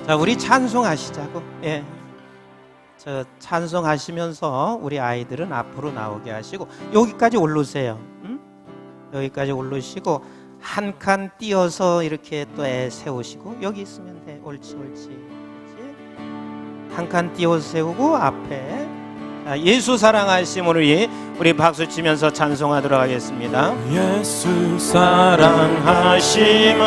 자, 우리 찬송하시자고. 예. 저 찬송하시면서 우리 아이들은 앞으로 나오게 하시고 여기까지 올르세요. 응? 여기까지 올르시고 한 칸 띄어서 이렇게 또 애 세우시고 여기 있으면 돼. 옳지, 옳지. 한 칸 띄어 세우고 앞에 예수 사랑하심으로 우리 박수 치면서 찬송하도록 하겠습니다. 예수 사랑하심은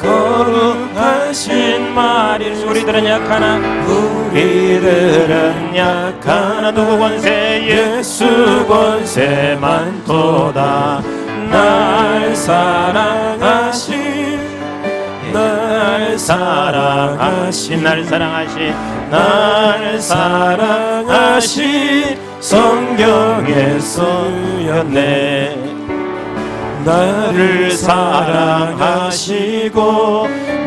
거룩하신 마리. 우리들은 약하나 우리들은 약하나 누구 권세? 예수 권세 많도다. 날 사랑하신 날 사랑하신 날 사랑하신 날 사랑하신 성경에 쓰였네. 나를 사랑하시고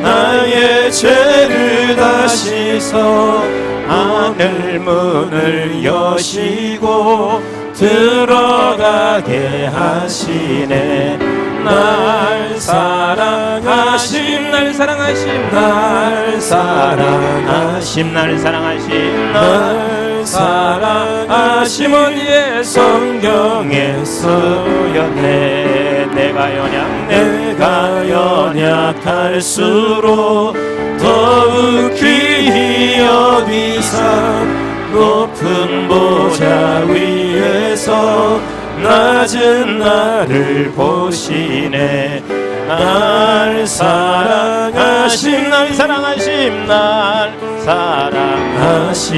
나의 죄를 다시서 하늘 문을 여시고 들어가게 하시네. 날 사랑하심 날 사랑하심 날 사랑하심 날 사랑하심 날 사랑하심 어디에 성경에 쓰였네. 내가 연약할수록 더욱 귀히 여기사 높은 보좌 위에서 낮은 나를 보시네. 날 사랑하심 날 사랑하심 날 사랑하신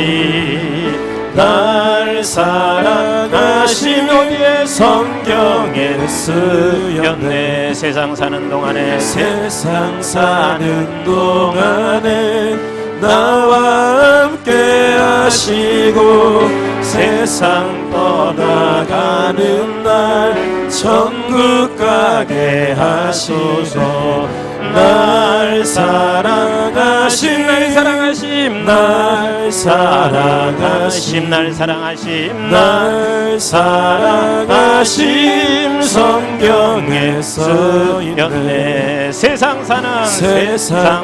날 사랑하신 우리의 성경에 쓰였네. 세상 사는 동안에 세상 사는 동안에 나와 함께 하시고 세상 떠나가는 날 천국 가게 하시고 날 사랑하심 날 사랑하심 날 사랑하심 날 사랑하심 날 사랑하심 성경에 쓰였네. 세상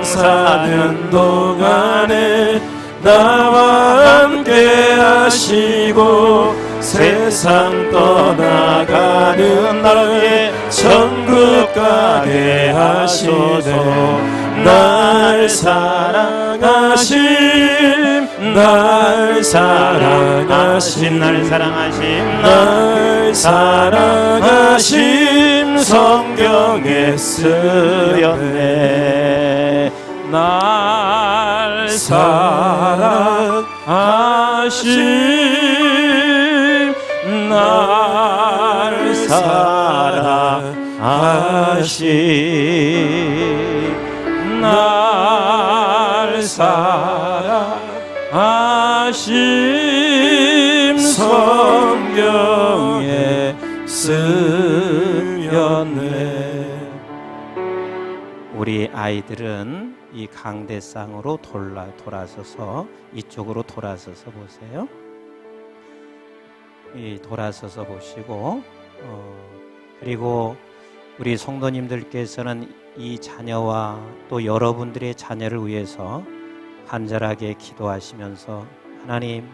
사는 동안에 나와 함께 하시고 세상 떠나가는 날 천국 가게 하시고 날 사랑하심 날 사랑하심 날 사랑하심 날 사랑하심 성경에 쓰였네. 날 사랑하심 날 사랑하심 날 사랑하심 성경에 쓰였네. 우리 아이들은 이 강대상으로 돌아서서 이쪽으로 돌아서서 보세요. 돌아서서 보시고 그리고 우리 성도님들께서는 이 자녀와 또 여러분들의 자녀를 위해서 간절하게 기도하시면서 하나님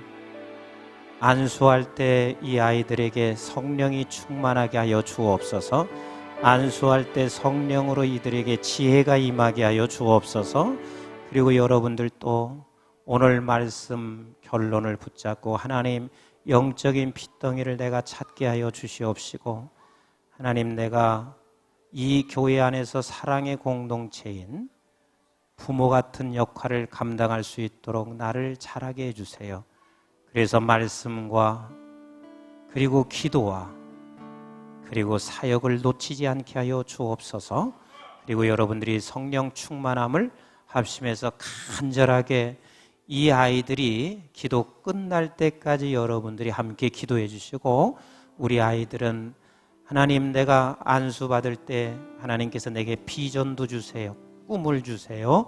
안수할 때 이 아이들에게 성령이 충만하게 하여 주옵소서. 안수할 때 성령으로 이들에게 지혜가 임하게 하여 주옵소서. 그리고 여러분들 또 오늘 말씀 결론을 붙잡고 하나님 영적인 핏덩이를 내가 찾게 하여 주시옵시고 하나님 내가 이 교회 안에서 사랑의 공동체인 부모 같은 역할을 감당할 수 있도록 나를 자라게 해주세요. 그래서 말씀과 그리고 기도와 그리고 사역을 놓치지 않게 하여 주옵소서. 그리고 여러분들이 성령 충만함을 합심해서 간절하게 이 아이들이 기도 끝날 때까지 여러분들이 함께 기도해 주시고 우리 아이들은 하나님 내가 안수 받을 때 하나님께서 내게 비전도 주세요. 꿈을 주세요.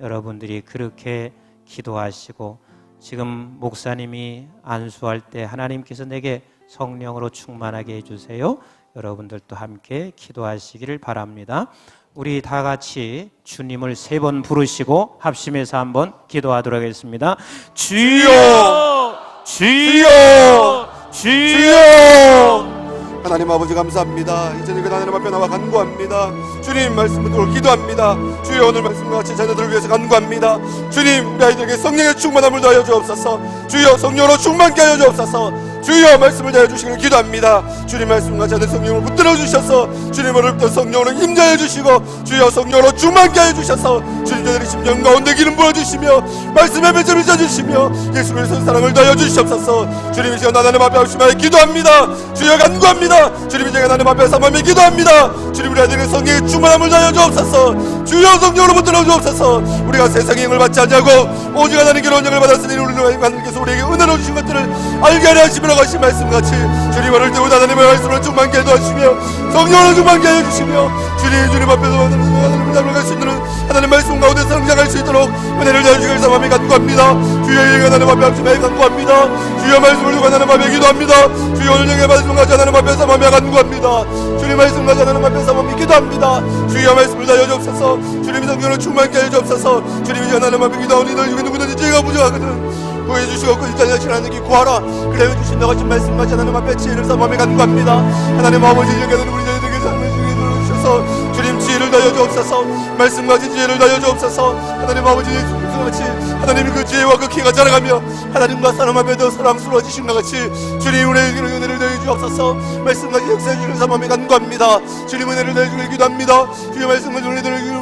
여러분들이 그렇게 기도하시고 지금 목사님이 안수할 때 하나님께서 내게 성령으로 충만하게 해주세요. 여러분들도 함께 기도하시기를 바랍니다. 우리 다 같이 주님을 3번 부르시고 합심해서 한번 기도하도록 하겠습니다. 주여! 주여! 주여! 하나님 아버지 감사합니다. 이제 하나님 앞에 나와 간구합니다. 주님 말씀 듣고 기도합니다. 주여 오늘 말씀과 같이 자녀들을 위해서 간구합니다. 주님 우리 아이들에게 성령의 충만함을 더하여 주옵소서. 주여 성령으로 충만케 하여 주옵소서. 주여 말씀을 더하여 주시기를 기도합니다. 주님 말씀과 자녀 성령을 붙들어 주셔서 주님 어릴 때 성령으로 임자해 주시고 주여 성령으로 충만케 하여 주셔서 주님 저들의 심령 가운데 기름 부어주시며 말씀의 배점을 져주시며 예수 그리스도의 사랑을 더하여 주시옵소서. 주님 이 시간 하나님 앞에 합심하여 기도합니다. 주여 간구합니다. 주님 이 시간 하나님 앞에 삼함에 기도합니다. 주님 우리 아이들에게 성령의 충만함을 더하여 주옵소서. 주여 성령으로 붙들어 주옵소서. 우리가 세상의 영을 받지 않냐고 오직 하나님께로 언약을 받았으니 우리는 하나님께서 우리에게 은혜로 주신 것들을 알게 하려 하시며 하신 말씀같이 주님 어릴 때부터 하나님의 말씀을 충만케 해주시며 성령으로 충만케 해주시며 주님 앞에서 하나님을 닮아갈 수 있는 하나님 말씀 가운데 성장할 수 있도록 은혜를 더해주시길 삼함에 간구합니다. 주여 이 하나님 앞에 합심하여 간구합니다. 주여 말씀을 두고 하나님 앞에 기도합니다. 주여 오늘 영의 말씀 가지 하나님 앞에 삼함에 간구합니다. 주님 말씀 가지 하나님 앞에 삼함에 기도합니다. 주여 말씀을 다하여 주옵소서. 주님 성령으로 충만케 하여 주옵소서. 주님이 하나님 앞에 기도하오니 너희 중에 누구든지 죄가 부족하거든 구해주시고 그 일자리하신 하나님께 구하라. 그래야 주신다고 하신 말씀 같이 하나님 앞에 지혜를 삼함에 간구합니다. 하나님 아버지 여기는 우리 저희들에게 삶을 주게 주셔서 주님 지혜를 다하여 주옵소서. 말씀같이 지혜를 다하여 주옵소서. 하나님 아버지 말씀과 같이 하나님이 그 지혜와 그 키가 자라가며 하나님과 사람 앞에 더 사랑스러워지신 것 같이 주님 은혜를 더해 주옵소서. 말씀까지 역사해 주시는 사람에 간구합니다. 주님 은혜를 더해 주길 기도합니다. 주의 말씀을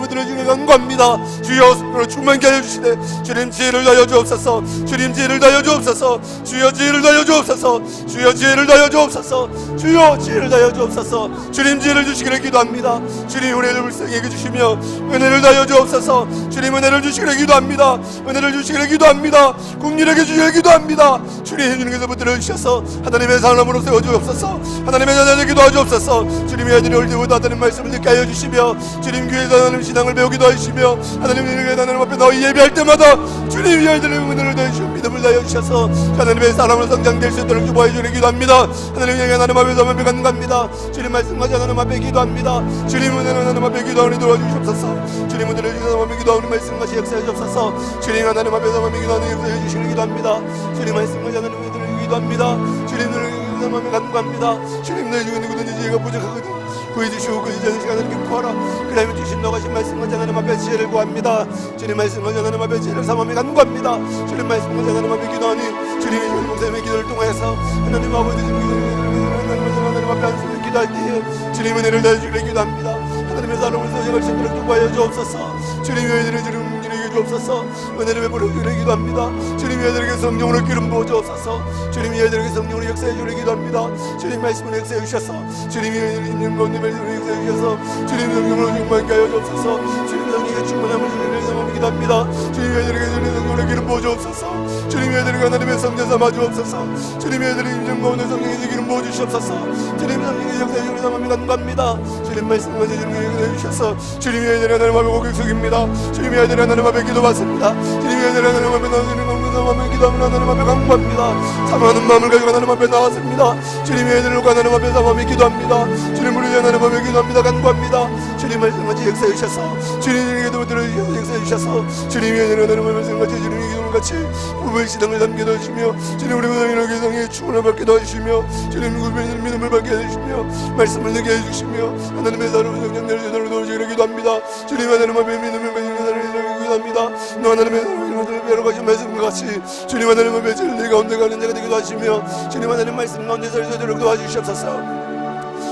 들어주길 간구합니다. 주여 충만케 하여 주시되 주님 지혜를 다하여 주옵소서. 주님 지혜를 다하여 주옵소서. 주여 지혜를 다하여 주옵소서. 주여 지혜를 다하여 주옵소서. 주여 지혜를 다하여 주옵소서. 주님 지혜를 주시기를 기도합니다. 주님 은혜를 불쌍히 주시며 은혜를 다하여 주옵소서. 주님 은혜를 주시기를 기도합니다. 은혜를 주시기를 기도합니다. 국민에게 주시기를 기도합니다. 주님 주님께서 붙들어 주셔서 하나님의 사람으로 세워 주옵소서. 하나님의 자녀에게 도와주옵소서. 주님의 아들이 올때부터 하나님 말씀을 듣게 하여 주시며 주님 교회에서 하나님 신앙을 배우기도 하시며 하나님의 하나님 앞에 너희 예배할 때마다 주님 이 아이들의 은혜를 더해주시고 믿음을 다하여 주셔서 하나님의 사람으로 성장될 수 있도록 주보해 주기를 기도합니다. 하나님의 하나님 앞에서 간구합니다. 주님 말씀까지 하나님 앞에 기도합니다. 주님 은혜는 하나님 앞에 기도하니 도와주시옵소서. 주님 은혜를 주셔서 하나님 앞에 기도하니 말씀까지 역사해 주옵소서. 주님 하나님 앞에서 하나님 기도하니 역사해 주시기를 기도합니다. 주님 말씀까지 하나님 앞에 기도합니다. 주님 은혜를 주셔서 간구합니다. 주님 내 중에 누구든지 지혜가 부족하거든 구해주시고 그 이전의 시간을 이렇게 구하라. 그러면 주신 너가신 말씀을 하나님 앞에 지혜를 구합니다. 주님 말씀을 하나님 앞에 지혜를 삼함에 간구합니다. 주님 말씀을 하나님 앞에 기도하니 주님이 주님 목사님의 기도를 통해서 하나님 아버지 하나님 앞에 한숨을 기도할 때에 주님 은혜를 다해 주기를 기도합니다. 하나님의 사람을 서정할 수 있도록 도와여 주옵소서. 주님의 은혜를 주님에게 주옵소서. 은혜를 베풀어 주기를 기도합니다. 주님의 아들에게 성령으로 기름 부어 주옵소서. 주님의 아들에게 성령으로 역사해 주기를 기도합니다. 주님 말씀을 역사해 주셔서 주님이 있는 가운데 말씀을 역사해 주셔서 주님 성령으로 충만케 하여 주옵소서. 주님 성령의 충만함을 주기를 기도합니다. 주님의 아들에게 주님 성령으로 기름 부어 주옵소서. 주님의 아들에게 하나님의 성자 삼아 주옵소서. 주님의 아들의 임종 가운데 성령의 기름 부어 주시옵소서. 주님 성령의 역사해 주기를 삼함에 간구합니다. 주님 말씀을 주님의 주셔서 주님의 아들의 하나님 앞에 고개 숙입니다. 주님의 아들의 하나님 앞에 기도받습니다. 주님의 아들의 하나님 앞에 나오시는 공동사 마음에 기도하면 하나님 앞에 간구합니다. 사모하는 마음을 가지고 하나님 앞에 나왔습니다. 주님의 아들을 놓고 하나님 앞에 사모하며 기도합니다. 주님을 위해 하나님 앞에 기도합니다. 간구합니다. 주님 말씀같이 역사해 주셔서 주님에게도 들어주셔서 역사해 주셔서 주님의 아들의 하나님 말씀같이 주님의 기도를 같이 부부의 신앙을 담게 해주시며 주님 우리 모든 개성의 충원을 받게 해주시며 주님 구별의 믿음을 받게 해주시며 말씀을 내게 해주시며 하나님의 사랑을 성령내를 제대로 넣으시기를 기도합니다. 주님 하나님 앞에 믿음을 가지고 사랑을 기도합니다. 너 하나님의 사랑을 배로 가신 말씀과 같이 주님 하나님 앞에 진리 가운데 가는 자가 되기도 하시며 주님 하나님 말씀 가운데 서리도록 도와주시옵소서.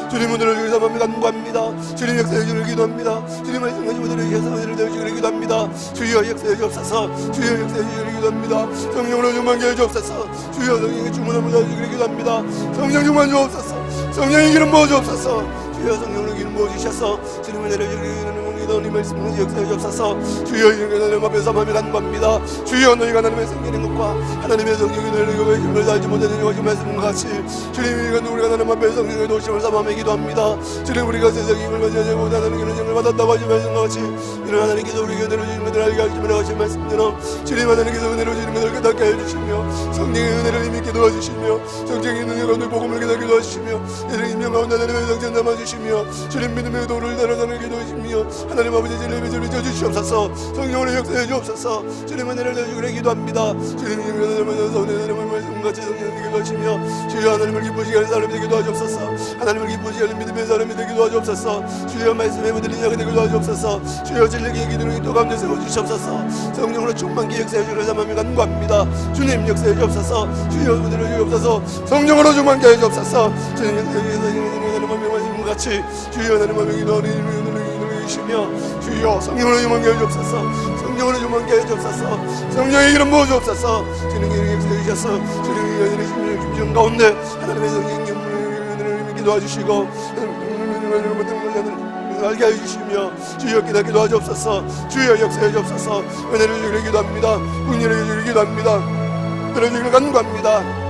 주님 오늘을 위해서 마음에 간구합니다. 주님 역사해 주기를 기도합니다. 주님 말씀하신 오늘을 위해서 오늘을 되어주기를 기도합니다. 주여 역사해 주옵소서. 주여 역사해 주기를 기도합니다. 성령으로 충만케 해 주옵소서. 주여 성령의 충만함을 다해주기를 기도합니다. 성령 충만 주옵소서. 성령의 기름 부어 주옵소서. 주여 성령으로 기름 부어 주셔서 주님을 내려주기를 너희 말씀을 역사해 주옵소서. 주여 이렇게 하나님 앞에서 마음에 간구합니다. 주여 너희가 하나님의 성령의 것과 하나님의 성령이 너희가 힘을 다하지 못하는 것이 말씀과 같이 주님이 우리가 하나님 앞에 성령의 도심을 삼아매 기도합니다. 주님 우리가 세상의 힘을 가지지 못하는 그런 힘을 받았다고 하신 말씀과 같이 이런 하나님께서 우리에게 은혜로 주신 것을 알게 하시며 하신 말씀처럼 주님 하나님께서 은혜로 주신 것을 깨닫게 해주시며 성령의 은혜를 힘있게 도와주시며 성령의 은혜가 오늘 복음을 깨닫게 도와주시며 이런 임명 가운데 하나님의 성전 담아주시며 주님 믿음의 도를 따라가는 기도하시며 하나님 아버지 진리의 저를 주시옵소서. 성령으로 역사해 주옵소서. 주님 은혜를 내주기를 기도합니다. 주님 하나님의 말씀같이 성령에게 도와주시며 주여 하나님을 기쁘시게 하는 사람이 되기도 하옵소서. 하나님을 기쁘시게 하는 믿음의 사람이 되기도 하옵소서. 주여 말씀에 묻는 자가 되기도 하옵소서. 주여 진리의 기도를 또 가운데 세워주시옵소서. 성령으로 충만케 역사해 주시는 사람이 간구합니다. 주님 역사해 주옵소서. 주여 은혜를 주옵소서. 성령으로 충만케 해 주옵소서. 주님 역사해 주옵소서. 하나님의 말씀같이 주여 하나님의 기도를 시며 주여 성령으로 충만케 해 주옵소서. 성령으로 충만케 해 주옵소서. 성령의 이름 부어 주옵소서. 주님의 이름 역사해 주셔서 주님의 이름 중심 가운데 하나님의 성령님을 기도하주시고 알게 해주시며 주여 기다리게 도와주옵소서. 주여 역사해 주옵소서. 은혜를 주기를 기도합니다. 국리를 주기를 기도합니다. 은혜를 주기를 간구합니다.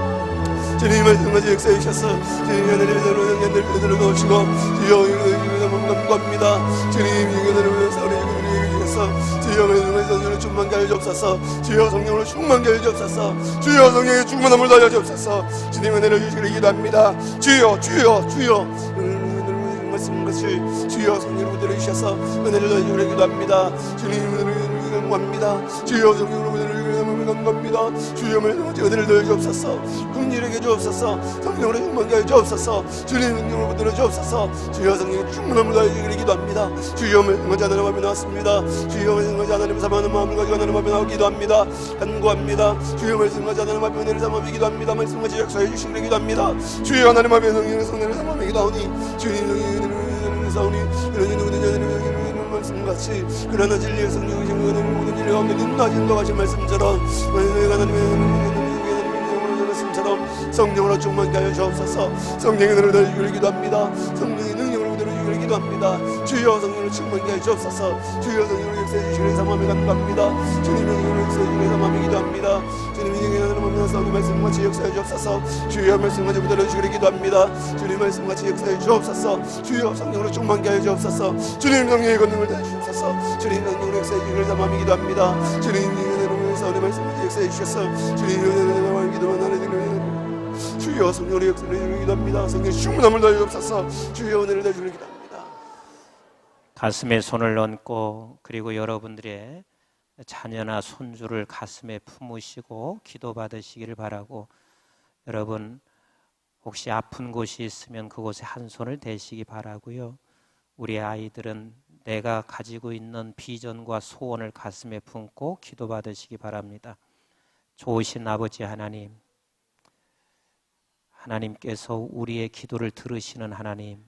주님 말씀까지 역사해 주셔서 주님 하나님의 사랑을 연결되도록 넣으시고 주여 이름으로 감사합니다. 주님 이름으로 사랑을 주셔서 주여 말씀을 충만케 하여 주옵소서. 주여 성령으로 충만케 하여 주옵소서. 주여 성령의 충만함을 다하여 주옵소서. 주님 은혜를 주시기를 기도합니다. 주여 주여 주여 말씀같이 주여 성령을 들어주셔서 은혜를 다하여 주기를 기도합니다. 주님 은혜를 간구합니다. 주여 성령으로 은혜를 간구합니다. 주여 말씀하시 은혜를 더해 주옵소서. 긍휼하게 주옵소서. 성령으로 충만케 하여 주옵소서. 주님 능력으로 붙들어 주옵소서. 주여 성령의 충만함을 더해 주기를 기도합니다. 주여 말씀하시 하나님 앞에 나왔습니다. 주여 말씀하시 하나님 사랑하는 마음을 가지고 하나님 앞에 나와 기도합니다. 간구합니다. 주여 말씀하시 하나님 앞에 은혜를 삼아 기도합니다. 말씀하시 역사해 주시기를 기도합니다. 주여 하나님 앞에 성령을 삼아 기도하오니 주님 능력을 사오니 그러니 누구든지 말씀같이 그러나 진리의 성령의 힘을 모든 진리 가운데 눈나진 것 같은 말씀처럼 하나님의 말씀처럼 성령으로 충만케 하여 주옵소서. 성령의 은혜를 더해주기를 기도합니다. 성령의 능력으로 더해주기를 기도합니다. 주여 성령으로 충만케 하여 주옵소서. 주여 성령으로 역사해 주시기를 사모하며 간구합니다. 주님의 능력으로 역사해 주시기를 사모하며 기도합니다. 주님의 능력에 하나님 없는 사람의 말씀같이 역사해 주옵소서. 주여 말씀같이 붙들어 주시기를 기도합니다. 주님 말씀같이 역사해 주옵소서. 주여 성령으로 충만케 하여 주옵소서. 주님 성령의 권능을 더해 주옵소서. 주님 능력으로 역사해 주시기를 사모하며 기도합니다. 주님 능력으로 사울의 말씀같이 역사해 주셔서 주님 능력으로 기도만 하는 주여 성령으로 역사해 주시기를 기도합니다. 성령의 충만함을 더해 주옵소서. 주여 은혜를 더해 주기를 기도합니다. 가슴에 손을 얹고 그리고 여러분들의 자녀나 손주를 가슴에 품으시고 기도받으시기를 바라고, 여러분 혹시 아픈 곳이 있으면 그곳에 한 손을 대시기 바라고요. 우리 아이들은 내가 가지고 있는 비전과 소원을 가슴에 품고 기도받으시기 바랍니다. 좋으신 아버지 하나님, 하나님께서 우리의 기도를 들으시는 하나님,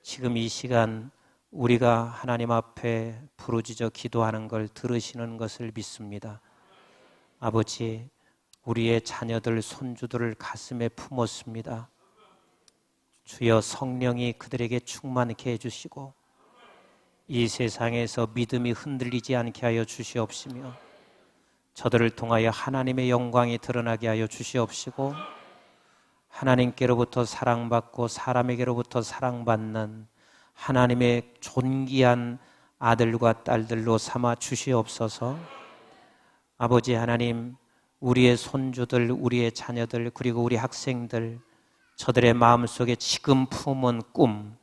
지금 이 시간 우리가 하나님 앞에 부르짖어 기도하는 걸 들으시는 것을 믿습니다. 아버지, 우리의 자녀들, 손주들을 가슴에 품었습니다. 주여 성령이 그들에게 충만케 해주시고 이 세상에서 믿음이 흔들리지 않게 하여 주시옵시며 저들을 통하여 하나님의 영광이 드러나게 하여 주시옵시고 하나님께로부터 사랑받고 사람에게로부터 사랑받는 하나님의 존귀한 아들과 딸들로 삼아 주시옵소서. 아버지 하나님, 우리의 손주들, 우리의 자녀들, 그리고 우리 학생들, 저들의 마음속에 지금 품은 꿈,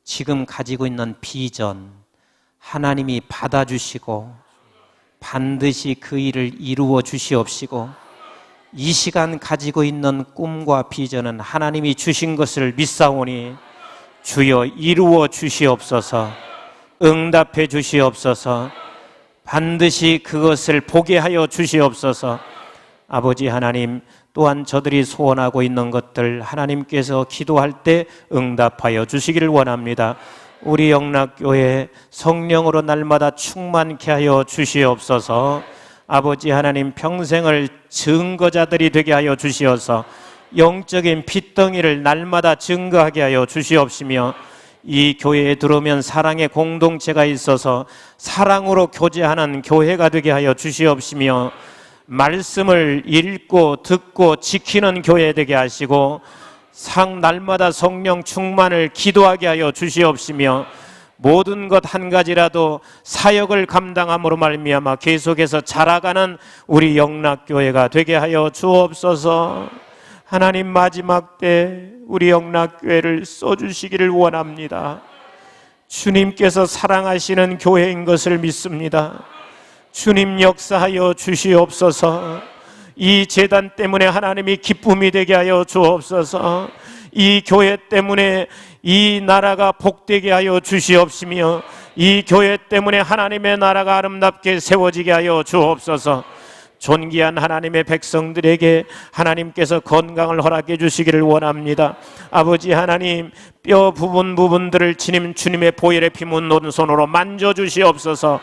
지금 가지고 있는 비전, 하나님이 받아주시고 반드시 그 일을 이루어 주시옵시고, 이 시간 가지고 있는 꿈과 비전은 하나님이 주신 것을 믿사오니 주여 이루어 주시옵소서. 응답해 주시옵소서. 반드시 그것을 보게 하여 주시옵소서. 아버지 하나님, 또한 저들이 소원하고 있는 것들 하나님께서 기도할 때 응답하여 주시기를 원합니다. 우리 영락교회 성령으로 날마다 충만케 하여 주시옵소서. 아버지 하나님, 평생을 증거자들이 되게 하여 주시어서 영적인 핏덩이를 날마다 증거하게 하여 주시옵시며, 이 교회에 들어오면 사랑의 공동체가 있어서 사랑으로 교제하는 교회가 되게 하여 주시옵시며, 말씀을 읽고 듣고 지키는 교회 되게 하시고 날마다 성령 충만을 기도하게 하여 주시옵시며, 모든 것 한 가지라도 사역을 감당함으로 말미암아 계속해서 자라가는 우리 영락교회가 되게 하여 주옵소서. 하나님, 마지막 때 우리 영락교회를 써주시기를 원합니다. 주님께서 사랑하시는 교회인 것을 믿습니다. 주님 역사하여 주시옵소서. 이 제단 때문에 하나님이 기쁨이 되게 하여 주옵소서. 이 교회 때문에 이 나라가 복되게 하여 주시옵시며, 이 교회 때문에 하나님의 나라가 아름답게 세워지게 하여 주옵소서. 존귀한 하나님의 백성들에게 하나님께서 건강을 허락해 주시기를 원합니다. 아버지 하나님, 뼈 부분들을 주님의 보혈의 피 묻은 오른손으로 만져주시옵소서.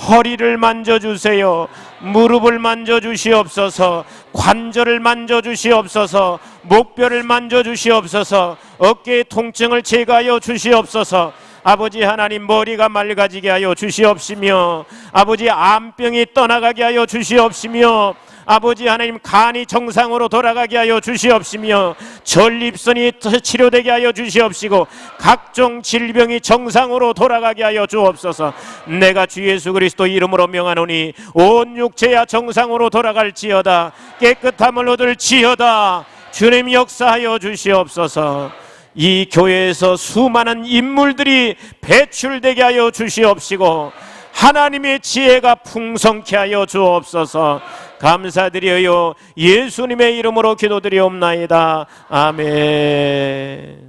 허리를 만져주세요. 무릎을 만져주시옵소서. 관절을 만져주시옵소서. 목뼈를 만져주시옵소서. 어깨의 통증을 제거하여 주시옵소서. 아버지 하나님, 머리가 맑아지게 하여 주시옵시며, 아버지 암병이 떠나가게 하여 주시옵시며, 아버지 하나님, 간이 정상으로 돌아가게 하여 주시옵시며, 전립선이 치료되게 하여 주시옵시고, 각종 질병이 정상으로 돌아가게 하여 주옵소서. 내가 주 예수 그리스도 이름으로 명하노니 온 육체야 정상으로 돌아갈지어다. 깨끗함을 얻을지어다. 주님 역사하여 주시옵소서. 이 교회에서 수많은 인물들이 배출되게 하여 주시옵시고, 하나님의 지혜가 풍성케 하여 주옵소서. 감사드려요. 예수님의 이름으로 기도드리옵나이다. 아멘.